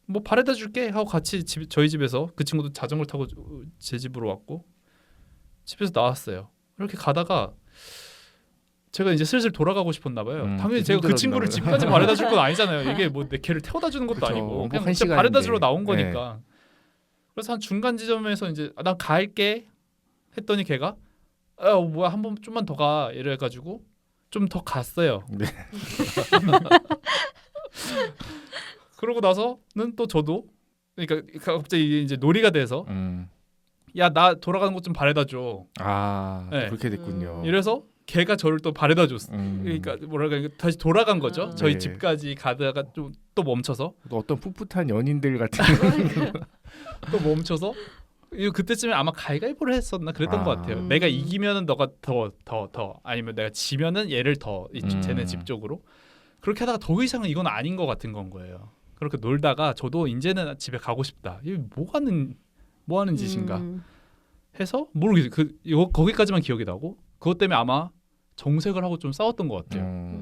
뭐 바래다 줄게 하고 같이 저희 집에서 그 친구도 자전거 타고 제 집으로 왔고 집에서 나왔어요. 이렇게 가다가 제가 이제 슬슬 돌아가고 싶었나 봐요. 당연히 제가 그 힘들었나 친구를 봐요. 집까지 바래다 줄 건 아니잖아요. 이게 뭐 내 걔를 태워다 주는 것도 그쵸. 아니고 뭐 그냥 한 진짜 시간인데. 바래다 주러 나온 네. 거니까. 그래서 한 중간 지점에서 이제 나 갈게 했더니 걔가 뭐야 한번 좀만 더 가 이래가지고 좀 더 갔어요. 네. 그러고 나서는 또 저도 그러니까 갑자기 이제 놀이가 돼서 야 나 돌아가는 것 좀 바래다 줘. 아 네. 그렇게 됐군요. 이래서 걔가 저를 또 바래다 줬어. 음. 그러니까 뭐랄까 다시 돌아간 거죠. 아. 저희 네. 집까지 가다가 좀 또 멈춰서 또 어떤 풋풋한 연인들 같은. 또 멈춰서 그때쯤에 아마 가위바위보를 했었나 그랬던 아. 것 같아요. 내가 이기면은 너가 더 아니면 내가 지면은 얘를 더 쟤네 집 쪽으로 그렇게 하다가 더 이상은 이건 아닌 것 같은 건 거예요. 그렇게 놀다가 저도 이제는 집에 가고 싶다. 이게 뭐 하는 짓인가 해서 모르겠어요. 이거 거기까지만 기억이 나고 그것 때문에 아마 정색을 하고 좀 싸웠던 것 같아요.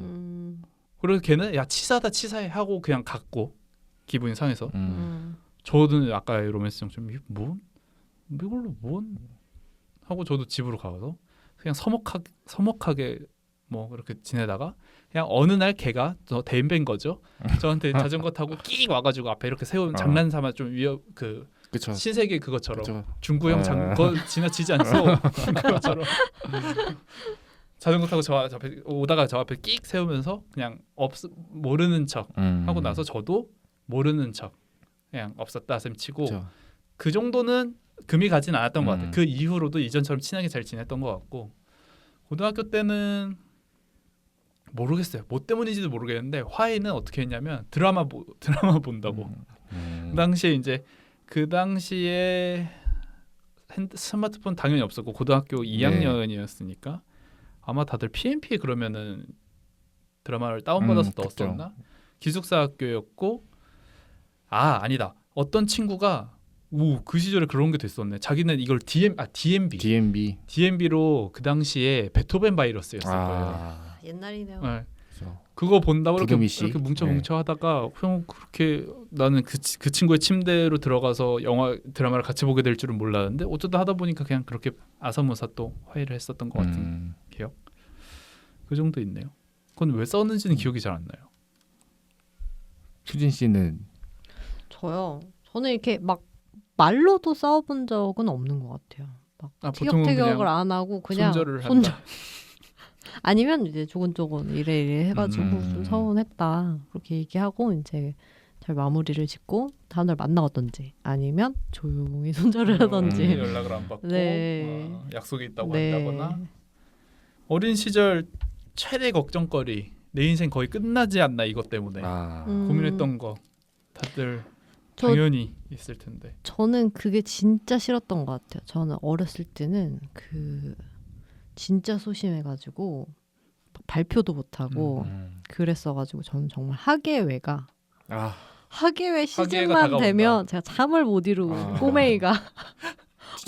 그래서 걔는 야 치사해 하고 그냥 갔고 기분이 상해서 저는 아까 로맨스형 좀 이걸로 뭔 하고 저도 집으로 가서 그냥 서먹하게 뭐 그렇게 지내다가 그냥 어느 날 걔가 저 대인배인 거죠. 저한테 자전거 타고 끼익 와가지고 앞에 이렇게 세우면 장난삼아 좀 그쵸. 신세계 그것처럼 그쵸. 중구형 그거 지나치지 않소 그것처럼 자전거 타고 저 앞에 오다가 저 앞에 끼익 세우면서 그냥 모르는 척 하고 나서 저도 모르는 척 그냥 없었다 셈 치고 그쵸. 그 정도는 금이 가진 않았던 것 같아요. 그 이후로도 이전처럼 친하게 잘 지냈던 것 같고 고등학교 때는 모르겠어요. 뭐 때문인지도 모르겠는데 화해는 어떻게 했냐면 드라마 본다고. 그 당시에 스마트폰 당연히 없었고 고등학교 2학년이었으니까 아마 다들 PMP에 그러면은 드라마를 다운받아서 넣었었나? 기숙사 학교였고 아니다. 어떤 친구가 그 시절에 그런 게 됐었네. 자기는 이걸 DMB로 그 당시에 베토벤 바이러스였을 거예요. 옛날이네요. 네. 그쵸. 그거 본다고 이렇게 부금이씨? 뭉쳐 하다가 형 그렇게 나는 그 친구의 침대로 들어가서 드라마를 같이 보게 될 줄은 몰랐는데 어쩌다 하다 보니까 그냥 그렇게 아사무사 또 화해를 했었던 것 같은 기억. 그 정도 있네요. 그건 왜 싸웠는지는 기억이 잘 안 나요. 수진 씨는 저는 이렇게 막 말로도 싸워본 적은 없는 것 같아요. 막 보통은 티격태격을 그냥 안 하고 그냥 손절을 한다. 아니면 이제 조곤조곤 이래 해가지고 좀 서운했다 그렇게 얘기하고 이제 잘 마무리를 짓고 다음날 만나거든지 아니면 조용히 손절을 하던지. 연락을 안 받고 네. 약속이 있다고 네. 한다거나. 어린 시절 최대 걱정거리 내 인생 거의 끝나지 않나 이것 때문에 고민했던 거 다들 당연히 있을 텐데. 저는 그게 진짜 싫었던 것 같아요. 저는 어렸을 때는 진짜 소심해가지고 발표도 못하고 그랬어가지고 저는 정말 학예회가 학예회 시즌만 되면 제가 잠을 못 이루고 꼬맹이가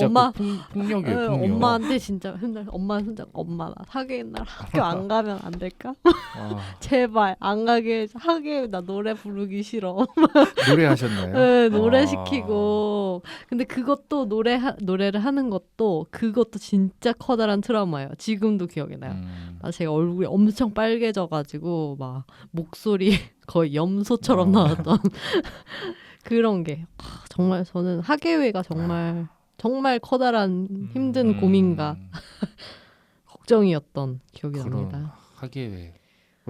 엄마 폭력이에요. 폭력. 엄마한테 진짜 맨날 엄마는 혼자 엄마 나 학예회 날 학교 안 가면 안 될까? 제발 안 가게 학예회 나 노래 부르기 싫어. 노래하셨나요? 네, 노래 시키고 근데 그것도 노래를 하는 것도 그것도 진짜 커다란 트라우마예요. 지금도 기억이 나요. 제가 얼굴이 엄청 빨개져가지고 막 목소리 거의 염소처럼 나왔던 그런 게 정말 저는 학예회가 정말 커다란 힘든 고민과 걱정이었던 기억이 납니다. 학예회.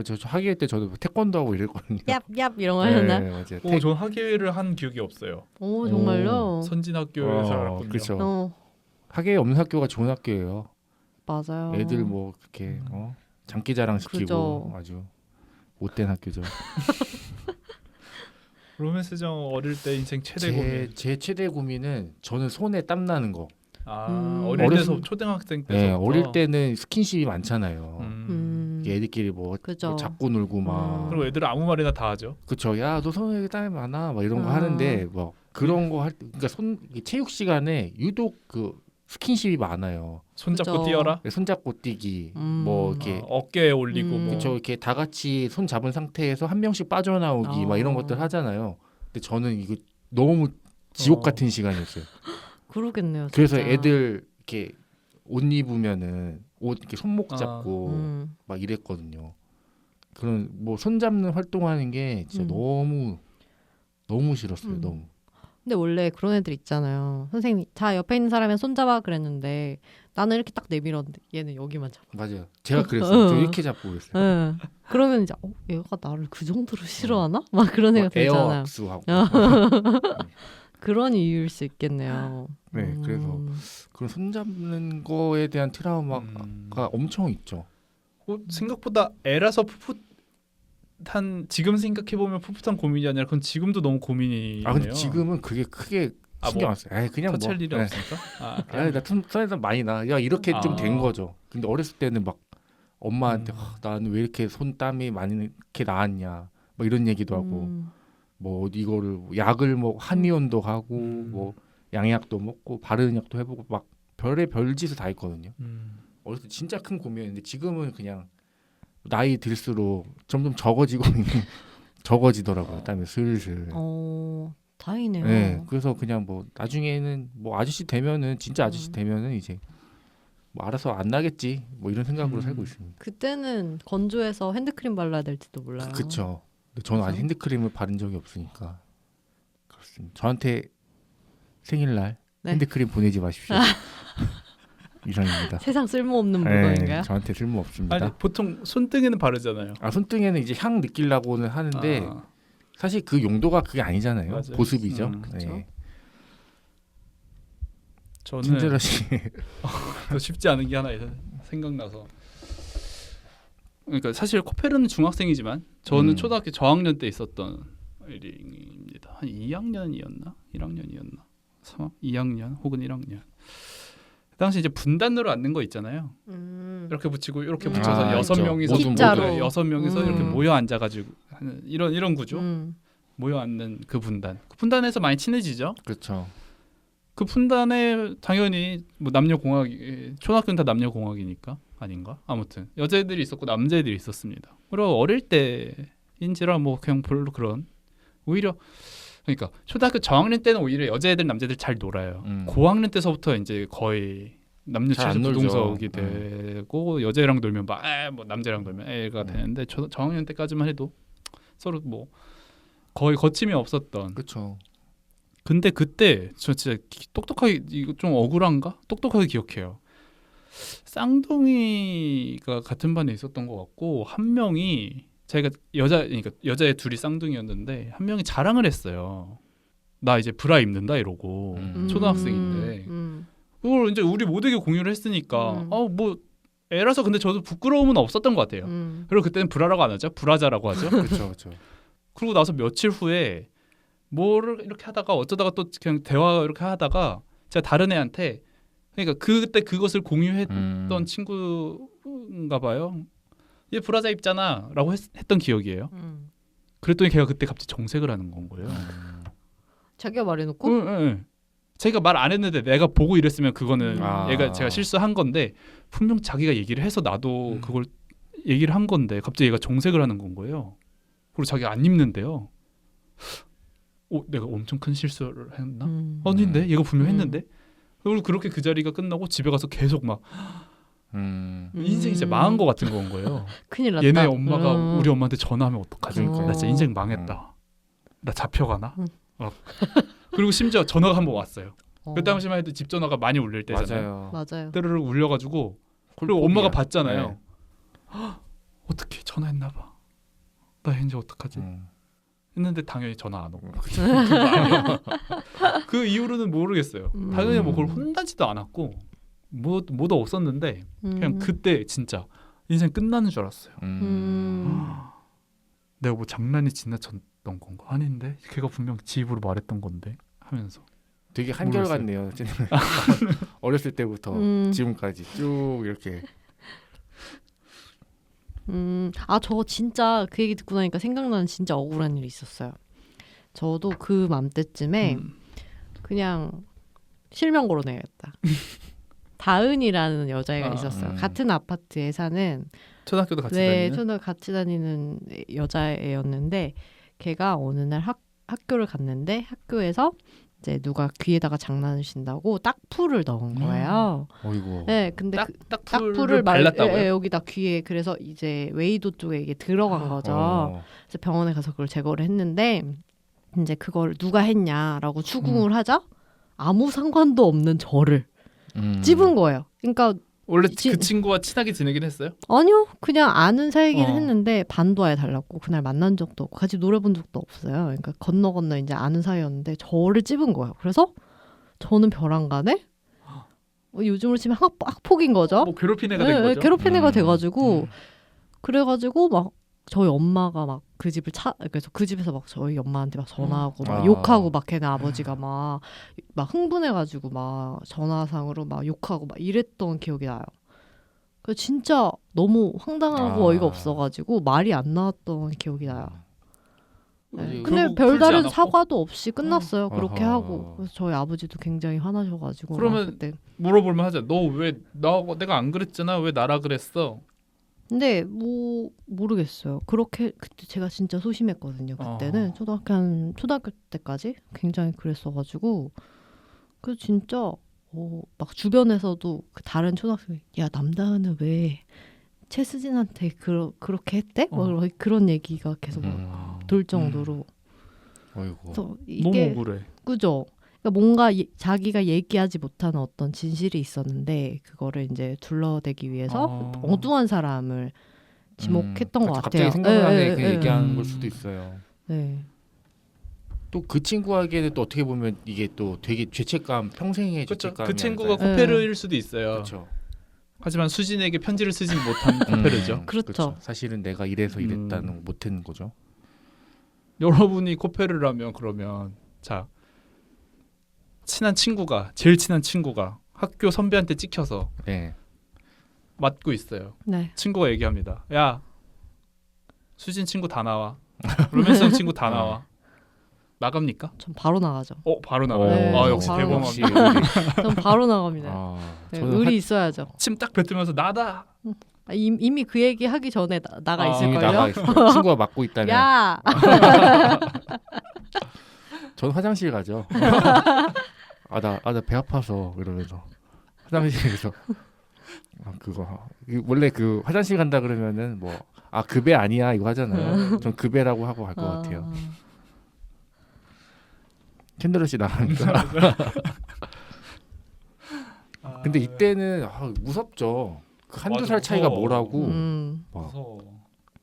저 학예 때 저도 태권도 하고 이랬거든요. 얍얍 이런 거 하셨나? 네, 맞아요. 전 학예를 한 기억이 없어요. 오 정말요? 선진학교에서 살았군요. 그렇죠. 어 학예 없는 학교가 좋은 학교예요. 맞아요. 애들 뭐 그렇게 장기자랑 시키고 그죠. 아주 못된 학교죠. 로맨스정 어릴 때 인생 최대 고민. 제 최대 고민은 저는 손에 땀 나는 거. 어릴 어렸을- 때서 초등학생 때서. 네, 어릴 때는 스킨십이 많잖아요. 이게 애들끼리 뭐 그죠. 잡고 놀고 막. 그리고 애들은 아무 말이나 다 하죠. 그쵸. 야, 너 손에 땀이 많아. 막 이런 거 하는데 뭐 그런 거 할 때, 그러니까 체육 시간에 유독 그 스킨십이 많아요. 손잡고 그죠. 뛰어라. 손잡고 뛰기, 뭐 이렇게 어깨에 올리고 뭐. 그쵸. 이렇게 다 같이 손 잡은 상태에서 한 명씩 빠져나오기 막 이런 것들 하잖아요. 근데 저는 이거 너무 지옥 같은 시간이었어요. 그러겠네요. 그래서 진짜. 애들 이렇게 옷 입으면은 옷 이렇게 손목 잡고 막 이랬거든요. 그런 뭐 손 잡는 활동하는 게 진짜 너무 싫었어요. 너무. 근데 원래 그런 애들 있잖아요. 선생님, 자 옆에 있는 사람이 손잡아 그랬는데 나는 이렇게 딱 내밀었는데 얘는 여기만 잡아. 맞아요. 제가 그랬어요. 저 이렇게 잡고 그랬어요. 그러면 이제 얘가 나를 그 정도로 싫어하나? 막 그런 생각 들잖아요. 에어압수하고. 그런 이유일 수 있겠네요. 네, 그래서 그런 손 잡는 거에 대한 트라우마가 엄청 있죠. 생각보다 애라서 풋풋한 지금 생각해 보면 풋풋한 고민이 아니라 그건 지금도 너무 고민이네요. 근데 지금은 그게 크게 신경 안 써요. 그냥 터치할 뭐. 일이 없으니까. 나 손에서 많이 나. 야 이렇게 좀 된 거죠. 근데 어렸을 때는 막 엄마한테 나는 왜 이렇게 손땀이 많이 이렇게 나왔냐. 뭐 이런 얘기도 하고. 뭐 이거를 약을 뭐 한의원도 가고 뭐 양약도 먹고 바르는 약도 해보고 막 별의 별짓을 다 했거든요. 어렸을 때 진짜 큰 고민이었는데 지금은 그냥 나이 들수록 점점 적어지더라고요. 땀이 슬슬. 다행이네요. 네, 그래서 그냥 뭐 나중에는 뭐 아저씨 되면은 진짜 아저씨 되면은 이제 뭐 알아서 안 나겠지 뭐 이런 생각으로 살고 있습니다. 그때는 건조해서 핸드크림 발라야 될지도 몰라요. 그렇죠. 저는 아직 핸드크림을 바른 적이 없으니까 그렇습니다. 저한테 생일날 핸드크림 보내지 마십시오. 이상입니다. 세상 쓸모없는 물건인가요? 저한테 쓸모 없습니다. 아니 보통 손등에는 바르잖아요. 손등에는 이제 향 느끼려고는 하는데 사실 그 용도가 그게 아니잖아요. 맞아요. 보습이죠. 그렇죠. 저는 진짜로 더 쉽지 않은 게 하나 생각나서. 그러니까 사실 코페르는 중학생이지만 저는 초등학교 저학년 때 있었던 일입니다. 한 2학년이었나? 1학년이었나? 2학년 혹은 1학년. 그 당시 이제 분단으로 앉는 거 있잖아요. 이렇게 붙이고 이렇게 붙여서 여섯 명이서 여섯 명이서 이렇게 모여 앉아가지고 하는 이런 구조. 모여 앉는 그 분단. 그 분단에서 많이 친해지죠. 그렇죠. 그 분단에 당연히 뭐 남녀 공학 초등학교는 다 남녀 공학이니까 아닌가? 아무튼 여자애들이 있었고 남자애들이 있었습니다. 그리고 어릴 때인지라 뭐 그냥 별로 그런 오히려 그러니까 초등학교 저학년 때는 오히려 여자애들 남자애들 잘 놀아요. 고학년 때서부터 이제 거의 남녀 잘 안 취소 놀죠. 부동석이 되고 여자애랑 놀면 뭐 남자애랑 놀면 애가 되는데 저학년 때까지만 해도 서로 뭐 거의 거침이 없었던. 그렇죠. 근데 그때 저 진짜 똑똑하게 이거 좀 억울한가? 똑똑하게 기억해요. 쌍둥이가 같은 반에 있었던 것 같고 한 명이 자기가 그러니까 여자애 둘이 쌍둥이였는데 한 명이 자랑을 했어요. 나 이제 브라 입는다 이러고 초등학생인데 그걸 이제 우리 모두에게 공유를 했으니까 뭐 애라서 근데 저도 부끄러움은 없었던 것 같아요. 그리고 그때는 브라라고 안 하죠. 브라자라고 하죠. 그렇죠. 그러고 나서 며칠 후에 뭐를 이렇게 하다가 어쩌다가 또 그냥 대화 이렇게 하다가 제가 다른 애한테 그러니까 그때 그것을 공유했던 친구인가 봐요. 얘 브라자 입잖아라고 했던 기억이에요. 그랬더니 걔가 그때 갑자기 정색을 하는 건 거예요. 자기가 말해놓고? 응. 제가 말 안 했는데 내가 보고 이랬으면 그거는 얘가 제가 실수한 건데 분명 자기가 얘기를 해서 나도 그걸 얘기를 한 건데 갑자기 얘가 정색을 하는 건 거예요. 그리고 자기가 안 입는데요. 내가 엄청 큰 실수를 했나? 아닌데 얘가 분명 했는데. 그리고 그렇게 그 자리가 끝나고 집에 가서 계속 막 인생이 진짜 망한 것 같은 건 거예요. 큰일 났다. 얘네 엄마가 우리 엄마한테 전화하면 어떡하지? 그러니까. 나 진짜 인생 망했다. 나 잡혀가나? 그리고 심지어 전화가 한번 왔어요. 그 당시만 해도 집 전화가 많이 울릴 때잖아요. 맞아요. 때르르 울려가지고 그리고 엄마가 받잖아요. 네. 어떻게 전화했나 봐. 나 이제 어떡하지? 했는데 당연히 전화 안 오고. 그 이후로는 모르겠어요. 당연히 뭐 그걸 혼나지도 않았고 뭐도 없었는데 그냥 그때 진짜 인생 끝나는 줄 알았어요. 내가 뭐 장난이 지나쳤던 건가? 아닌데 걔가 분명 지 입으로 말했던 건데 하면서 되게 한결같네요. 어렸을 때부터 지금까지 쭉 이렇게. 저 진짜 그 얘기 듣고 나니까 생각나는 진짜 억울한 일이 있었어요. 저도 그 맘때쯤에 그냥 실명 거론해야겠다. 다은이라는 여자애가 있었어요. 같은 아파트에 사는 초등학교도 같이 네, 다니는? 초등학교 같이 다니는 여자애였는데 걔가 어느 날 학교를 갔는데 학교에서 이제 누가 귀에다가 장난을 친다고 딱풀을 넣은 거예요. 어이구. 네, 근데 딱풀을 발랐다고요? 여기다 귀에 그래서 이제 웨이도 쪽에 이게 들어간 거죠. 그래서 병원에 가서 그걸 제거를 했는데 이제 그걸 누가 했냐라고 추궁을 하자 아무 상관도 없는 저를 찝은 거예요. 그러니까 원래 그 친구와 친하게 지내긴 했어요? 아니요, 그냥 아는 사이긴 했는데 반도 아예 달랐고 그날 만난 적도 없고 같이 노래 본 적도 없어요. 그러니까 건너 이제 아는 사이였는데 저를 찝은 거예요. 그래서 저는 벼랑간에 요즘으로 치면 학폭인 거죠. 뭐 괴롭힌 애가 된 거죠? 괴롭힌 애가 돼가지고 그래가지고 막 저희 엄마가 막 그 집을 그래서 그 집에서 막 저희 엄마한테 막 전화하고 막 욕하고 막 걔네 아버지가 막 흥분해가지고 막 전화상으로 막 욕하고 막 이랬던 기억이 나요. 그래서 진짜 너무 황당하고 어이가 없어가지고 말이 안 나왔던 기억이 나요. 네. 근데 별다른 사과도 없이 끝났어요. 그렇게 하고 그래서 저희 아버지도 굉장히 화나셔가지고 그러면 그때 물어볼만 하죠. 너 왜 내가 안 그랬잖아. 왜 나라 그랬어? 근데 뭐 모르겠어요. 그렇게 그때 제가 진짜 소심했거든요. 그때는 초등학교 때까지 굉장히 그랬어가지고 그 진짜 막 주변에서도 그 다른 초등학생이 야 남다은은 왜 최수진한테 그렇게 했대? 뭐 그런 얘기가 계속 돌 정도로. 어이구. 이게 너무 억울해. 그죠? 그러니까 뭔가 자기가 얘기하지 못하는 어떤 진실이 있었는데 그거를 이제 둘러대기 위해서 엉뚱한 사람을 지목했던 것 같아요. 갑자기 생각나네 그 얘기한 걸 수도 있어요. 네. 또 그 친구에게는 또 어떻게 보면 이게 또 되게 죄책감 평생의 죄책감이 그 친구가 코페르일 수도 있어요. 그렇죠. 하지만 수진에게 편지를 쓰지 못한 코페르죠. 그렇죠. 사실은 내가 이래서 이랬다는 못한 거죠. 여러분이 코페르라면 그러면 자 제일 친한 친구가 학교 선배한테 찍혀서 맞고 있어요. 네. 친구가 얘기합니다. 야 수진 친구 다 나와. 로맨스 친구 다 나와. 나갑니까? 전 바로 나가죠. 바로 나가요. 네, 역시 바로 대범합니다. 전 바로 나갑니다. 네, 의리 있어야죠. 침 딱 뱉으면서 나다. 이미 그 얘기 하기 전에 나가 있을걸요? 나가 있어요. 친구가 맡고 있다면. 야! 전 화장실 가죠. 나 배 아파서 이러면서 화장실에서 그거 원래 그 화장실 간다 그러면은 뭐 그 배 아니야 이거 하잖아요. 전 그 배라고 하고 갈 것 같아요. 캔들러시 나가니까. 근데 이때는 무섭죠. 그 한두 살 차이가 뭐라고.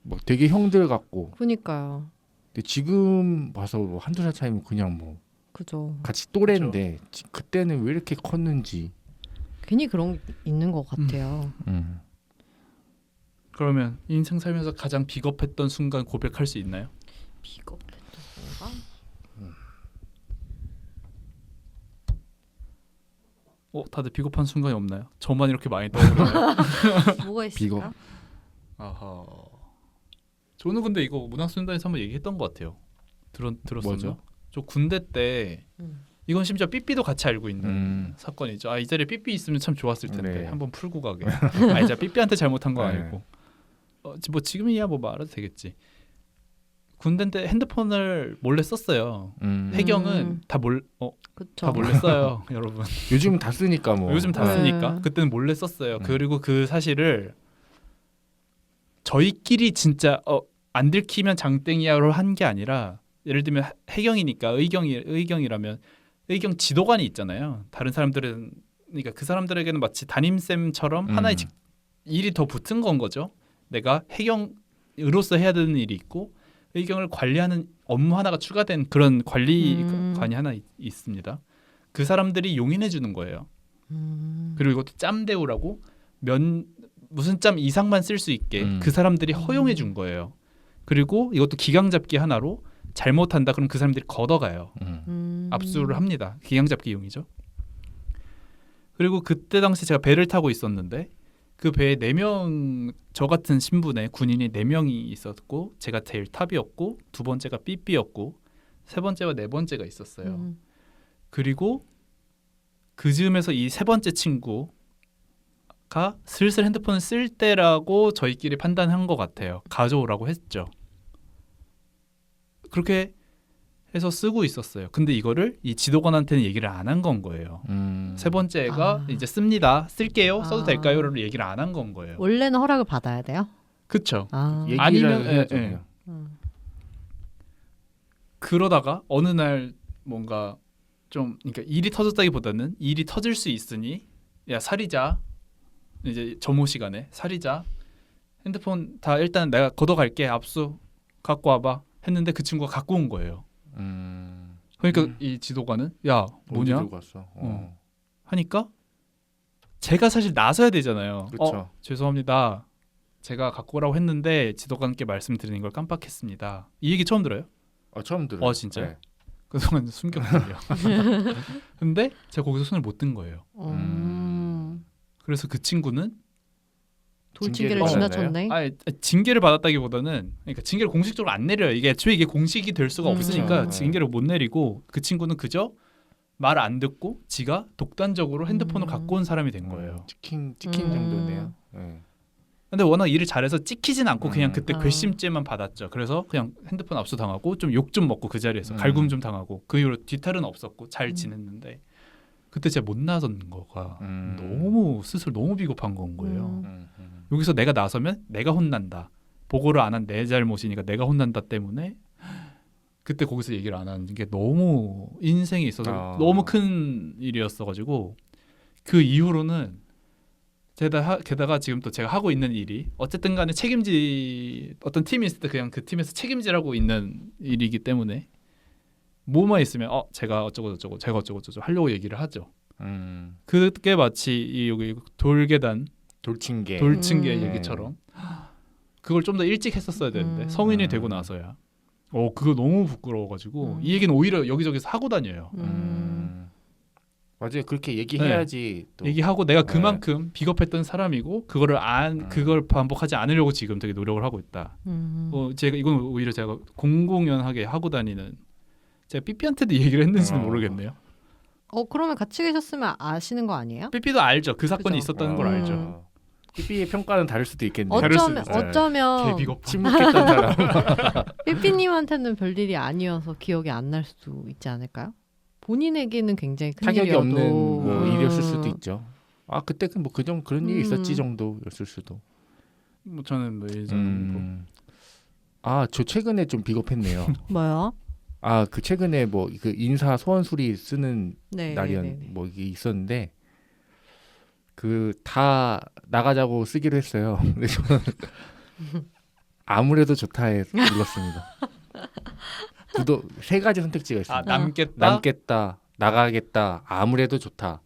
뭐 되게 형들 같고. 그러니까요. 근데 지금 봐서 뭐 한두 살 차이면 그냥 뭐 그죠. 같이 또래인데 그때는 왜 이렇게 컸는지. 괜히 그런 게 있는 것 같아요. 그러면 인생 살면서 가장 비겁했던 순간 고백할 수 있나요? 비겁했던 순간? 다들 비겁한 순간이 없나요? 저만 이렇게 많이 떠오르나요? 뭐가 있을까? 비겁. 아하. 저는 근데 이거 문학순단에서 한번 얘기했던 것 같아요. 들었었나? 저 군대 때 이건 심지어 삐삐도 같이 알고 있는 사건이죠. 이 자리에 삐삐 있으면 참 좋았을 텐데 한번 풀고 가게. 이제 삐삐한테 잘못한 거 아니고. 뭐 지금이야 뭐 말해도 되겠지. 군대 때 핸드폰을 몰래 썼어요. 해경은 다 몰래 써요, 여러분. 요즘은 다 쓰니까 뭐. 요즘 다 쓰니까. 그때는 몰래 썼어요. 그리고 그 사실을 저희끼리 진짜 안 들키면 장땡이야로 한 게 아니라 예를 들면 해경이니까 의경이라면 의경 지도관이 있잖아요. 다른 사람들은 그러니까 그 사람들에게는 마치 담임쌤처럼 하나의 일이 더 붙은 건 거죠. 내가 해경으로서 해야 되는 일이 있고 해경을 관리하는 업무 하나가 추가된 그런 관리관이 하나 있습니다. 그 사람들이 용인해 주는 거예요. 그리고 이것도 짬대우라고 무슨 짬 이상만 쓸 수 있게 그 사람들이 허용해 준 거예요. 그리고 이것도 기강 잡기 하나로 잘못한다 그럼 그 사람들이 걷어가요. 압수를 합니다. 기강 잡기용이죠. 그리고 그때 당시 제가 배를 타고 있었는데 그 배에 4명 저 같은 신분의 군인이 4명이 있었고 제가 제일 탑이었고 두 번째가 삐삐였고 세 번째와 네 번째가 있었어요. 그리고 그 즈음에서 이 세 번째 친구가 슬슬 핸드폰을 쓸 때라고 저희끼리 판단한 것 같아요. 가져오라고 했죠. 그렇게 해서 쓰고 있었어요. 근데 이거를 이 지도관한테는 얘기를 안 한 건 거예요. 세 번째가 이제 씁니다. 쓸게요. 써도 될까요? 라고 얘기를 안 한 건 거예요. 원래는 허락을 받아야 돼요? 그쵸. 얘기를 아니면 해야죠. 예. 그냥. 그러다가 어느 날 뭔가 좀 그러니까 일이 터졌다기보다는 일이 터질 수 있으니 야 살이자 이제 점호 시간에 살이자 핸드폰 다 일단 내가 걷어갈게 압수 갖고 와봐 했는데 그 친구가 갖고 온 거예요. 그러니까 이 지도관은 야 어디 뭐냐 들고 왔어? 하니까 제가 사실 나서야 되잖아요. 그렇죠. 죄송합니다. 제가 갖고 오라고 했는데 지도관께 말씀드리는 걸 깜빡했습니다. 이 얘기 처음 들어요? 처음 들어요. 진짜요? 네. 그동안 숨겼거든요. 근데 제가 거기서 손을 못 든 거예요. 그래서 그 친구는 돌진계를 징계를 지나쳤네. 징계를 받았다기보다는 그러니까 징계를 공식적으로 안 내려요. 이게 애초에 이게 공식이 될 수가 없으니까 그쵸. 징계를 못 내리고 그 친구는 그저 말 안 듣고 지가 독단적으로 핸드폰을 갖고 온 사람이 된 거예요. 찍힌 정도네요. 네. 근데 워낙 일을 잘해서 찍히진 않고 그냥 그때 아. 괘씸죄만 받았죠. 그래서 그냥 핸드폰 압수 당하고 좀 욕 좀 먹고 그 자리에서 갈굼 좀 당하고 그 이후로 뒤탈은 없었고 잘 지냈는데 그때 제가 못 나선 거가 너무 스스로 너무 비겁한 건 거예요. 여기서 내가 나서면 내가 혼난다. 보고를 안 한 내 잘못이니까 내가 혼난다 때문에 그때 거기서 얘기를 안 하는 게 너무 인생에 있어서 너무 큰 일이었어가지고 그 이후로는 게다가 지금 또 제가 하고 있는 일이 어쨌든 간에 어떤 팀이 있을 때 그냥 그 팀에서 책임질하고 있는 일이기 때문에 뭐만 있으면 제가 어쩌고 저쩌고 제가 어쩌고 저쩌고 하려고 얘기를 하죠. 그게 마치 이 여기 돌친개 얘기처럼 그걸 좀 더 일찍 했었어야 되는데 성인이 되고 나서야 그거 너무 부끄러워가지고 이 얘기는 오히려 여기저기서 하고 다녀요. 맞아요. 그렇게 얘기해야지. 또. 얘기하고 내가 그만큼 비겁했던 사람이고 그걸 반복하지 않으려고 지금 되게 노력을 하고 있다. 이건 오히려 제가 공공연하게 하고 다니는 제가 삐삐한테도 얘기를 했는지는 모르겠네요. 그러면 같이 계셨으면 아시는 거 아니에요? 삐삐도 알죠. 그 사건이 그죠? 있었다는 걸 알죠. 삐삐의 평가는 다를 수도 있겠네요. 어쩌면 개비겁한. 침묵했던 사람. 삐삐님한테는 별일이 아니어서 기억이 안 날 수도 있지 않을까요? 본인에게는 굉장히 큰 타격이 일이어도 없는 뭐 일이었을 수도 있죠. 그 그런 일이 있었지 정도였을 수도. 뭐 저는 뭐 예전 저 최근에 좀 비겁했네요. 뭐요? 그 최근에 뭐 그 인사 소원 수리 쓰는 네, 뭐 이게 있었는데 그 다 나가자고 쓰기로 했어요. 근데 저는 아무래도 좋다에 눌렀습니다. 세 가지 선택지가 있습니다. 남겠다, 나가겠다, 아무래도 좋다.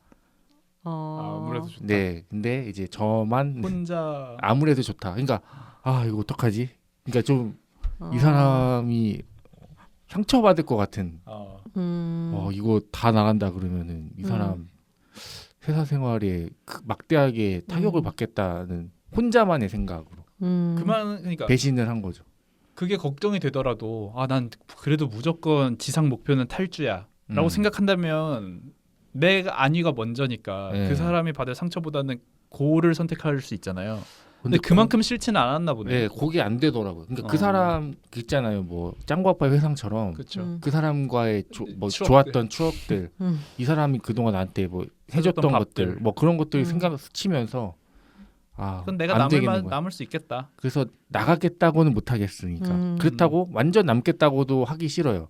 아무래도 좋다. 네, 근데 이제 저만 혼자 아무래도 좋다. 그러니까 이거 어떡하지? 그러니까 좀 이 사람이 상처받을 것 같은. 이거 다 나간다 그러면은 이 사람 회사 생활에 막대하게 타격을 받겠다는 혼자만의 생각으로 그러니까 배신을 한 거죠. 그게 걱정이 되더라도 난 그래도 무조건 지상 목표는 탈주야라고 생각한다면 내 안위가 먼저니까 그 사람이 받을 상처보다는 고를 선택할 수 있잖아요. 근데 그만큼 싫지는 않았나 보네요. 네, 그게 안 되더라고요. 그러니까 그 사람 있잖아요. 뭐 짱구아빠 회상처럼 그렇죠. 그 사람과의 추억들. 좋았던 추억들, 이 사람이 그동안 나한테 뭐 해줬던 밥들. 것들, 뭐 그런 것들 생각 스치면서 그건 내가 안 되겠는 거야. 남을 수 있겠다. 그래서 나가겠다고는 못 하겠으니까 그렇다고 완전 남겠다고도 하기 싫어요.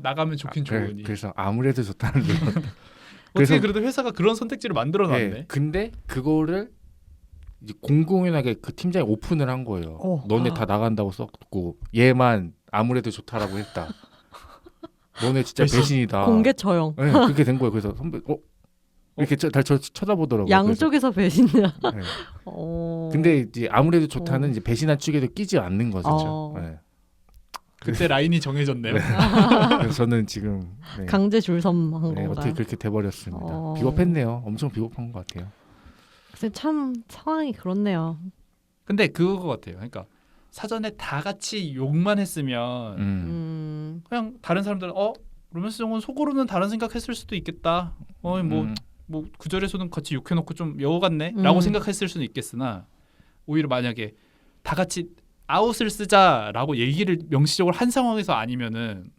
나가면 좋긴 좋으니. 그래서 아무래도 좋다는 거. 어떻게 그래도 회사가 그런 선택지를 만들어 놨네. 네, 근데 그거를 이제 공공연하게 그 팀장이 오픈을 한 거예요. 너네 다 나간다고 썼고 얘만 아무래도 좋다라고 했다. 너네 진짜 배신이다. 공개 처형. 네, 그렇게 된 거예요. 그래서 선배 이렇게 저 쳐다보더라고요. 양쪽에서 배신이야. 그래서, 네. 근데 이제 아무래도 좋다는 이제 배신한 측에도 끼지 않는 거죠. 네. 그때 라인이 정해졌네요. 네. 그래서 저는 지금 네. 강제 줄섬한 네, 건가요? 어떻게 그렇게 돼버렸습니다. 비겁했네요. 엄청 비겁한 것 같아요. 근데 참 상황이 그렇네요. 근데 그거 같아요. 그러니까 사전에 다 같이 욕만 했으면 그냥 다른 사람들은 로맨스 정원 속으로는 다른 생각했을 수도 있겠다. 뭐 구절에서는 같이 욕해놓고 좀 여우 같네라고 생각했을 수는 있겠으나 오히려 만약에 다 같이 아웃을 쓰자라고 얘기를 명시적으로 한 상황에서 아니면은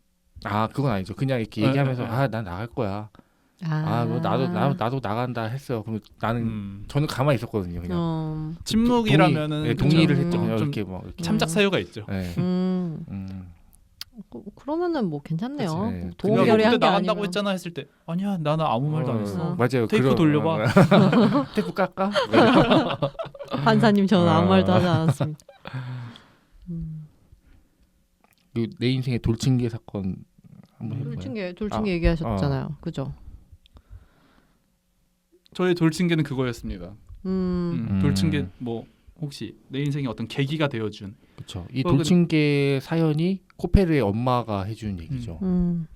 그건 아니죠. 그냥 이렇게 얘기하면서 난 나갈 거야. 뭐 나도 나간다 했어요. 그럼 나는 저는 가만히 있었거든요. 그냥 침묵이라면은 동의를 했죠. 좀 이렇게 뭐 이렇게. 참작 사유가 있죠. 네. 그러면은 뭐 괜찮네요. 네. 동결이 그때 한게 나간다고 아니면. 했잖아 했을 때 아니야 나는 아무 말도 안 했어. 맞아요. 테이프 돌려봐. 테이프 깎아? 판사님 저는 아무 말도 하지 않았습니다. 내 인생의 돌침개 사건 한번 해볼까요? 돌침개 얘기하셨잖아요. 그죠? 저의 돌침개는 그거였습니다. 돌침개 뭐 혹시 내 인생에 어떤 계기가 되어준. 그렇죠. 이 돌침개 사연이 코페르의 엄마가 해준 얘기죠.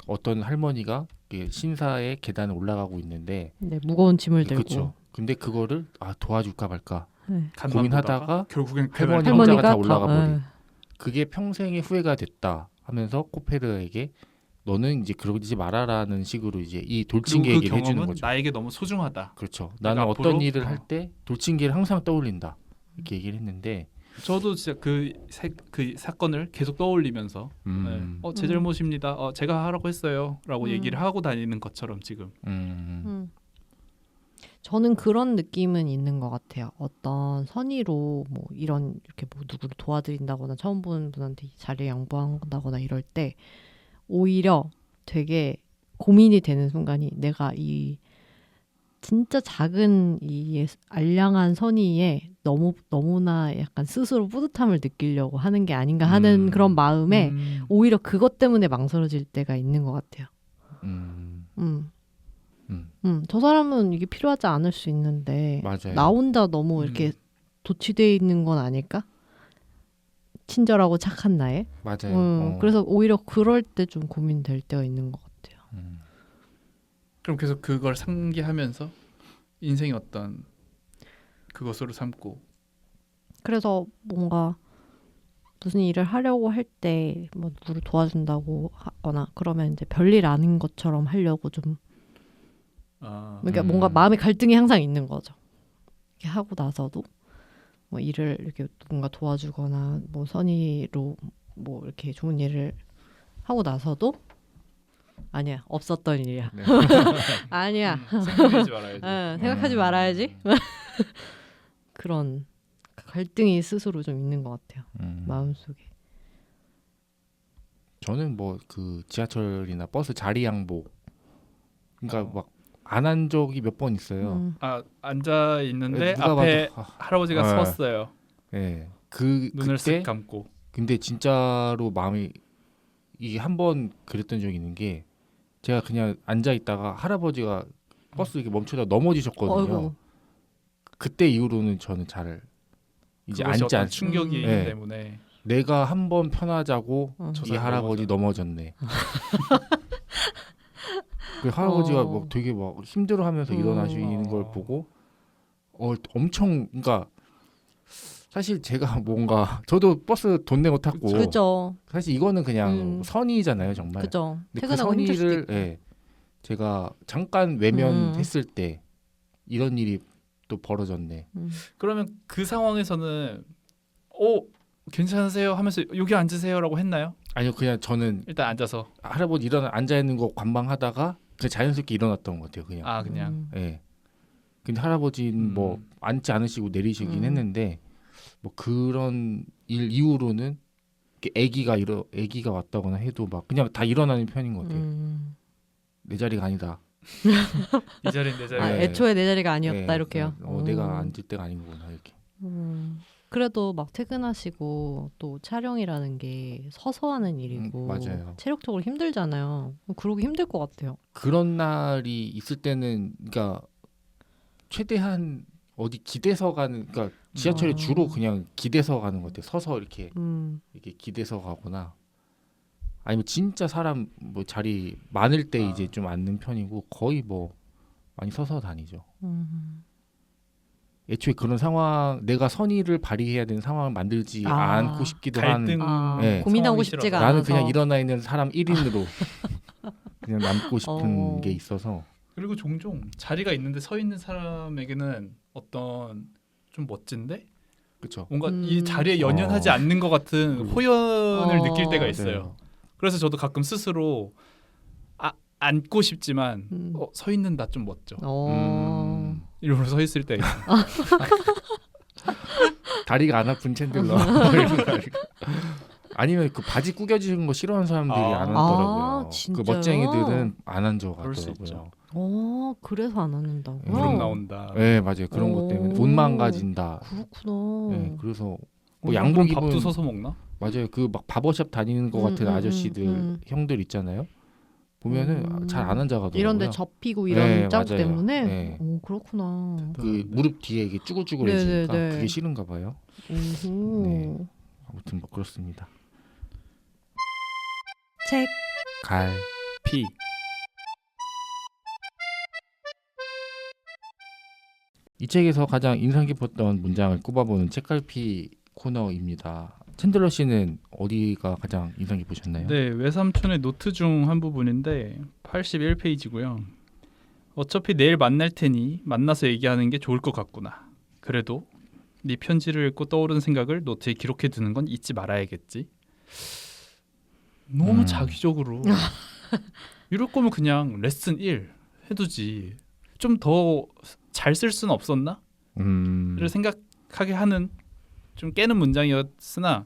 어떤 할머니가 신사의 계단을 올라가고 있는데 무거운 짐을 들고. 그렇죠. 근데 그거를 도와줄까 말까 네. 고민하다가 결국엔 할머니 혼자가 다 올라가 버린. 그게 평생의 후회가 됐다 하면서 코페르에게 너는 이제 그러지 말아라는 식으로 이제 이 돌침개 얘기를 해주는 거죠. 나에게 너무 소중하다. 그렇죠. 나는 어떤 일을 할 때 돌침개를 항상 떠올린다. 이렇게 얘기를 했는데 저도 진짜 그 사건을 계속 떠올리면서 제 잘못입니다. 제가 하라고 했어요라고 얘기를 하고 다니는 것처럼 지금. 저는 그런 느낌은 있는 것 같아요. 어떤 선의로 뭐 이렇게 뭐 누구를 도와드린다거나 처음 보는 분한테 자리를 양보한다거나 이럴 때 오히려 되게 고민이 되는 순간이 내가 이 진짜 작은 이 알량한 선의에 너무나 약간 스스로 뿌듯함을 느끼려고 하는 게 아닌가 하는 그런 마음에 오히려 그것 때문에 망설여질 때가 있는 것 같아요. 저 사람은 이게 필요하지 않을 수 있는데 맞아요. 나 혼자 너무 이렇게 도취되어 있는 건 아닐까? 친절하고 착한 나에. 맞아요. 그래서 오히려 그럴 때 좀 고민될 때가 있는 것 같아요. 그럼 계속 그걸 상기하면서 인생의 어떤 그것으로 삼고. 그래서 뭔가 무슨 일을 하려고 할 때 뭐 누구를 도와준다고 하거나 그러면 이제 별일 아닌 것처럼 하려고 좀 그러니까 뭔가 마음의 갈등이 항상 있는 거죠. 이렇게 하고 나서도 뭐 일을 이렇게 누군가 도와주거나 뭐 선의로 뭐 이렇게 좋은 일을 하고 나서도 아니야 없었던 일이야. 네. 아니야. 생각하지 말아야지. 생각하지 말아야지. 그런 갈등이 스스로 좀 있는 것 같아요. 마음속에. 저는 뭐 그 지하철이나 버스 자리 양보 그러니까 막 안 한 적이 몇 번 있어요. 앉아 있는데 누가 앞에 봐도, 할아버지가 섰어요. 네. 눈을 그때 쓱 감고. 근데 진짜로 마음이 이게 한 번 그랬던 적이 있는 게 제가 그냥 앉아 있다가 할아버지가 버스 이렇게 멈추다 넘어지셨거든요. 어이구. 그때 이후로는 저는 잘 이제 앉지 않. 충격이기 네. 때문에. 내가 한 번 편하자고 이 저 할아버지 넘어졌네. 그 할아버지가 뭐 되게 막 힘들어하면서 일어나시는 걸 보고 엄청 그러니까 사실 제가 뭔가 저도 버스 돈 내고 탔고 그죠. 사실 이거는 그냥 선의잖아요 정말. 그죠. 근데 그 퇴근하고 힘들 수도 선의를 있고. 제가 잠깐 외면했을 때 이런 일이 또 벌어졌네. 그러면 그 상황에서는 괜찮으세요 하면서 여기 앉으세요라고 했나요? 아니요 그냥 저는 일단 앉아서. 할아버지 앉아 있는 거 관망하다가 그냥 자연스럽게 일어났던 것 같아요 그냥. 그냥. 예. 근데 할아버지는 뭐 앉지 않으시고 내리시긴 했는데 뭐 그런 일 이후로는 아기가 왔다거나 해도 막 그냥 다 일어나는 편인 것 같아요. 내 자리가 아니다. 이 자리는 내 자리. 네. 애초에 내 자리가 아니었다 네. 이렇게요. 내가 앉을 때가 아닌 거구나 이렇게. 그래도 막 퇴근하시고 또 촬영이라는 게 서서 하는 일이고 맞아요. 체력적으로 힘들잖아요. 그러기 힘들 것 같아요. 그런 날이 있을 때는 그러니까 최대한 어디 기대서 가는 그러니까 지하철에 주로 그냥 기대서 가는 것 같아요. 서서 이렇게 기대서 가거나 아니면 진짜 사람 뭐 자리 많을 때 이제 좀 앉는 편이고 거의 뭐 많이 서서 다니죠. 애초에 그런 상황 내가 선의를 발휘해야 되는 상황을 만들지 않고 싶기도 한 갈등 네. 고민하고 상황이 싶지가 싫어서. 않아서 나는 그냥 일어나 있는 사람 1인으로 그냥 남고 싶은 게 있어서 그리고 종종 자리가 있는데 서 있는 사람에게는 어떤 좀 멋진데 그렇죠. 뭔가 이 자리에 연연하지 않는 것 같은 호연을 느낄 때가 있어요. 그래서 저도 가끔 스스로 앉고 싶지만 서 있는 나 좀 멋져. 이러면서 서 있을 때 있어요. 다리가 안 아픈 챈들러 아니면 그 바지 구겨지는 거 싫어하는 사람들이 안 앉더라고요. 그 진짜요? 멋쟁이들은 안 그럴 수 앉아가더라고요. 그래서 안 앉는다고요? 무릎 나온다. 네 맞아요. 그런 것 때문에 옷 망가진다. 그렇구나. 네, 그래서 뭐 양복 밥도 입은 서서 먹나? 맞아요. 그 막 바버샵 다니는 것 같은 아저씨들 형들 있잖아요. 보면은 잘 안 앉아가더라고요. 이런데 접히고 이런 네, 짝 맞아요. 때문에. 네. 그렇구나. 그 무릎 뒤에 이게 쭈글쭈글해지니까 네네네. 그게 싫은가 봐요. 네. 아무튼 뭐 그렇습니다. 책 갈 피. 이 책에서 가장 인상 깊었던 문장을 꼽아보는 책갈피 코너입니다. 챈들러 씨는 어디가 가장 인상 깊으셨나요? 네, 외삼촌의 노트 중 한 부분인데 81페이지고요. 어차피 내일 만날 테니 만나서 얘기하는 게 좋을 것 같구나. 그래도 네 편지를 읽고 떠오른 생각을 노트에 기록해 두는 건 잊지 말아야겠지. 너무 자기적으로 이럴 거면 그냥 레슨 1 해두지. 좀 더 잘 쓸 수는 없었나? 를 생각하게 하는 좀 깨는 문장이었으나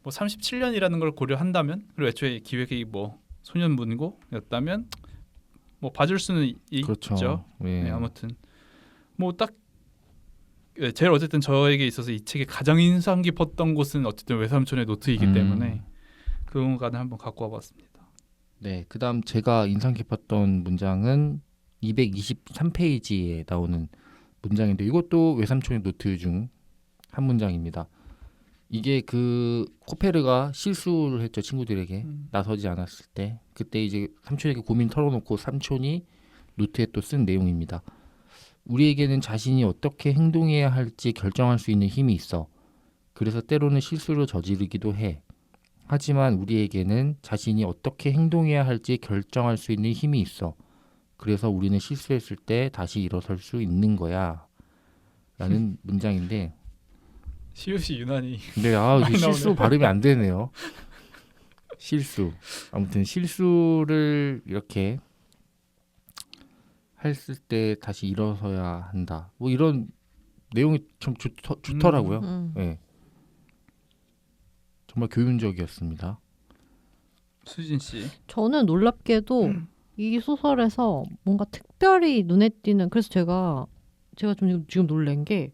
뭐 37년이라는 걸 고려한다면 그리고 애초에 기획이 뭐 소년문고였다면 뭐 봐줄 수는 그렇죠. 있죠. 예. 네, 아무튼 뭐 딱 제일 어쨌든 저에게 있어서 이 책의 가장 인상 깊었던 곳은 어쨌든 외삼촌의 노트이기 때문에 그 공간을 한번 갖고 와봤습니다. 네, 그다음 제가 인상 깊었던 문장은 223페이지에 나오는 문장인데 이것도 외삼촌의 노트 중 한 문장입니다. 이게 그 코페르가 실수를 했죠. 친구들에게 나서지 않았을 때 그때 이제 삼촌에게 고민 털어놓고 삼촌이 노트에 또 쓴 내용입니다. 우리에게는 자신이 어떻게 행동해야 할지 결정할 수 있는 힘이 있어. 그래서 때로는 실수를 저지르기도 해. 하지만 우리에게는 자신이 어떻게 행동해야 할지 결정할 수 있는 힘이 있어. 그래서 우리는 실수했을 때 다시 일어설 수 있는 거야. 라는 문장인데 시옷이 유난히 근데 이게 실수 발음이 안 되네요. 실수. 아무튼 실수를 이렇게 했을 때 다시 일어서야 한다. 뭐 이런 내용이 참 좋더라고요. 네. 정말 교훈적이었습니다. 수진 씨. 저는 놀랍게도 이 소설에서 뭔가 특별히 눈에 띄는 그래서 제가 좀 지금 놀란 게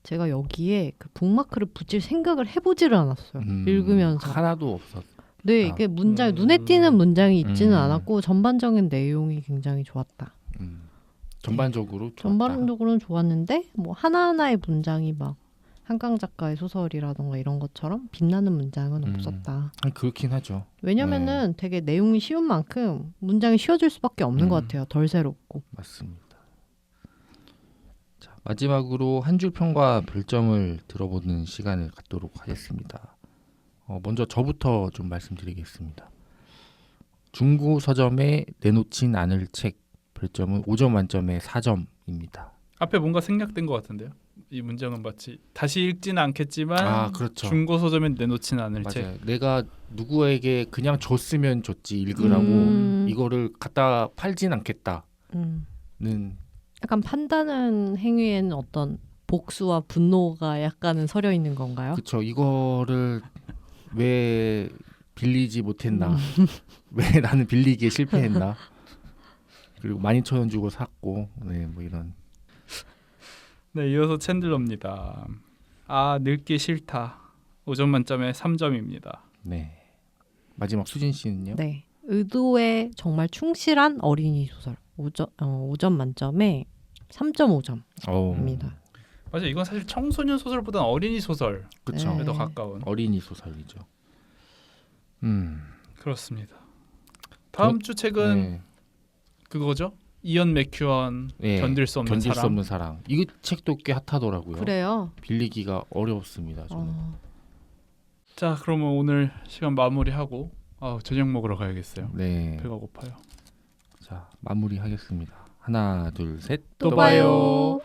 제가 여기에 그 북마크를 붙일 생각을 해보지를 않았어요. 읽으면서 하나도 없었. 네, 이게 문장이 눈에 띄는 문장이 있지는 않았고 전반적인 내용이 굉장히 좋았다. 전반적으로 좋았다. 전반적으로는 좋았는데 뭐 하나하나의 문장이 막 한강 작가의 소설이라던가 이런 것처럼 빛나는 문장은 없었다. 그렇긴 하죠. 왜냐면은 되게 내용이 쉬운 만큼 문장이 쉬워질 수밖에 없는 것 같아요. 덜 새롭고. 맞습니다. 자, 마지막으로 한 줄 평과 별점을 들어보는 시간을 갖도록 하겠습니다. 먼저 저부터 좀 말씀드리겠습니다. 중고 서점에 내놓진 않을 책 별점은 5점 만점에 4점입니다. 앞에 뭔가 생략된 것 같은데요. 이 문장은 마치 다시 읽지는 않겠지만 그렇죠. 중고 서점에 내놓지는 않을 책. 맞아요. 내가 누구에게 그냥 줬으면 줬지 읽으라고 이거를 갖다 팔진 않겠다는 약간 판단하는 행위에는 어떤 복수와 분노가 약간은 서려 있는 건가요? 그렇죠. 이거를 왜 빌리지 못했나? 왜 나는 빌리기에 실패했나? 그리고 12,000원 주고 샀고, 네, 뭐 이런. 네, 이어서 챈들러입니다. 아 늙기 싫다. 5점 만점에 3점입니다. 네. 마지막 수진 씨는요? 네. 의도에 정말 충실한 어린이 소설 5점 만점에 3.5점입니다. 어우, 맞아요. 이건 사실 청소년 소설보다는 어린이 소설에 그쵸. 네. 더 가까운. 어린이 소설이죠. 그렇습니다. 다음 주 책은 네. 그거죠. 이언 맥큐언 네. 견딜 수 없는 견딜 수 사랑. 없는 사랑. 이 책도 꽤 핫하더라고요. 그래요. 빌리기가 어렵습니다. 저는. 자, 그러면 오늘 시간 마무리하고 저녁 먹으러 가야겠어요. 네. 배가 고파요. 자, 마무리하겠습니다. 하나, 둘, 셋. 또 봐요.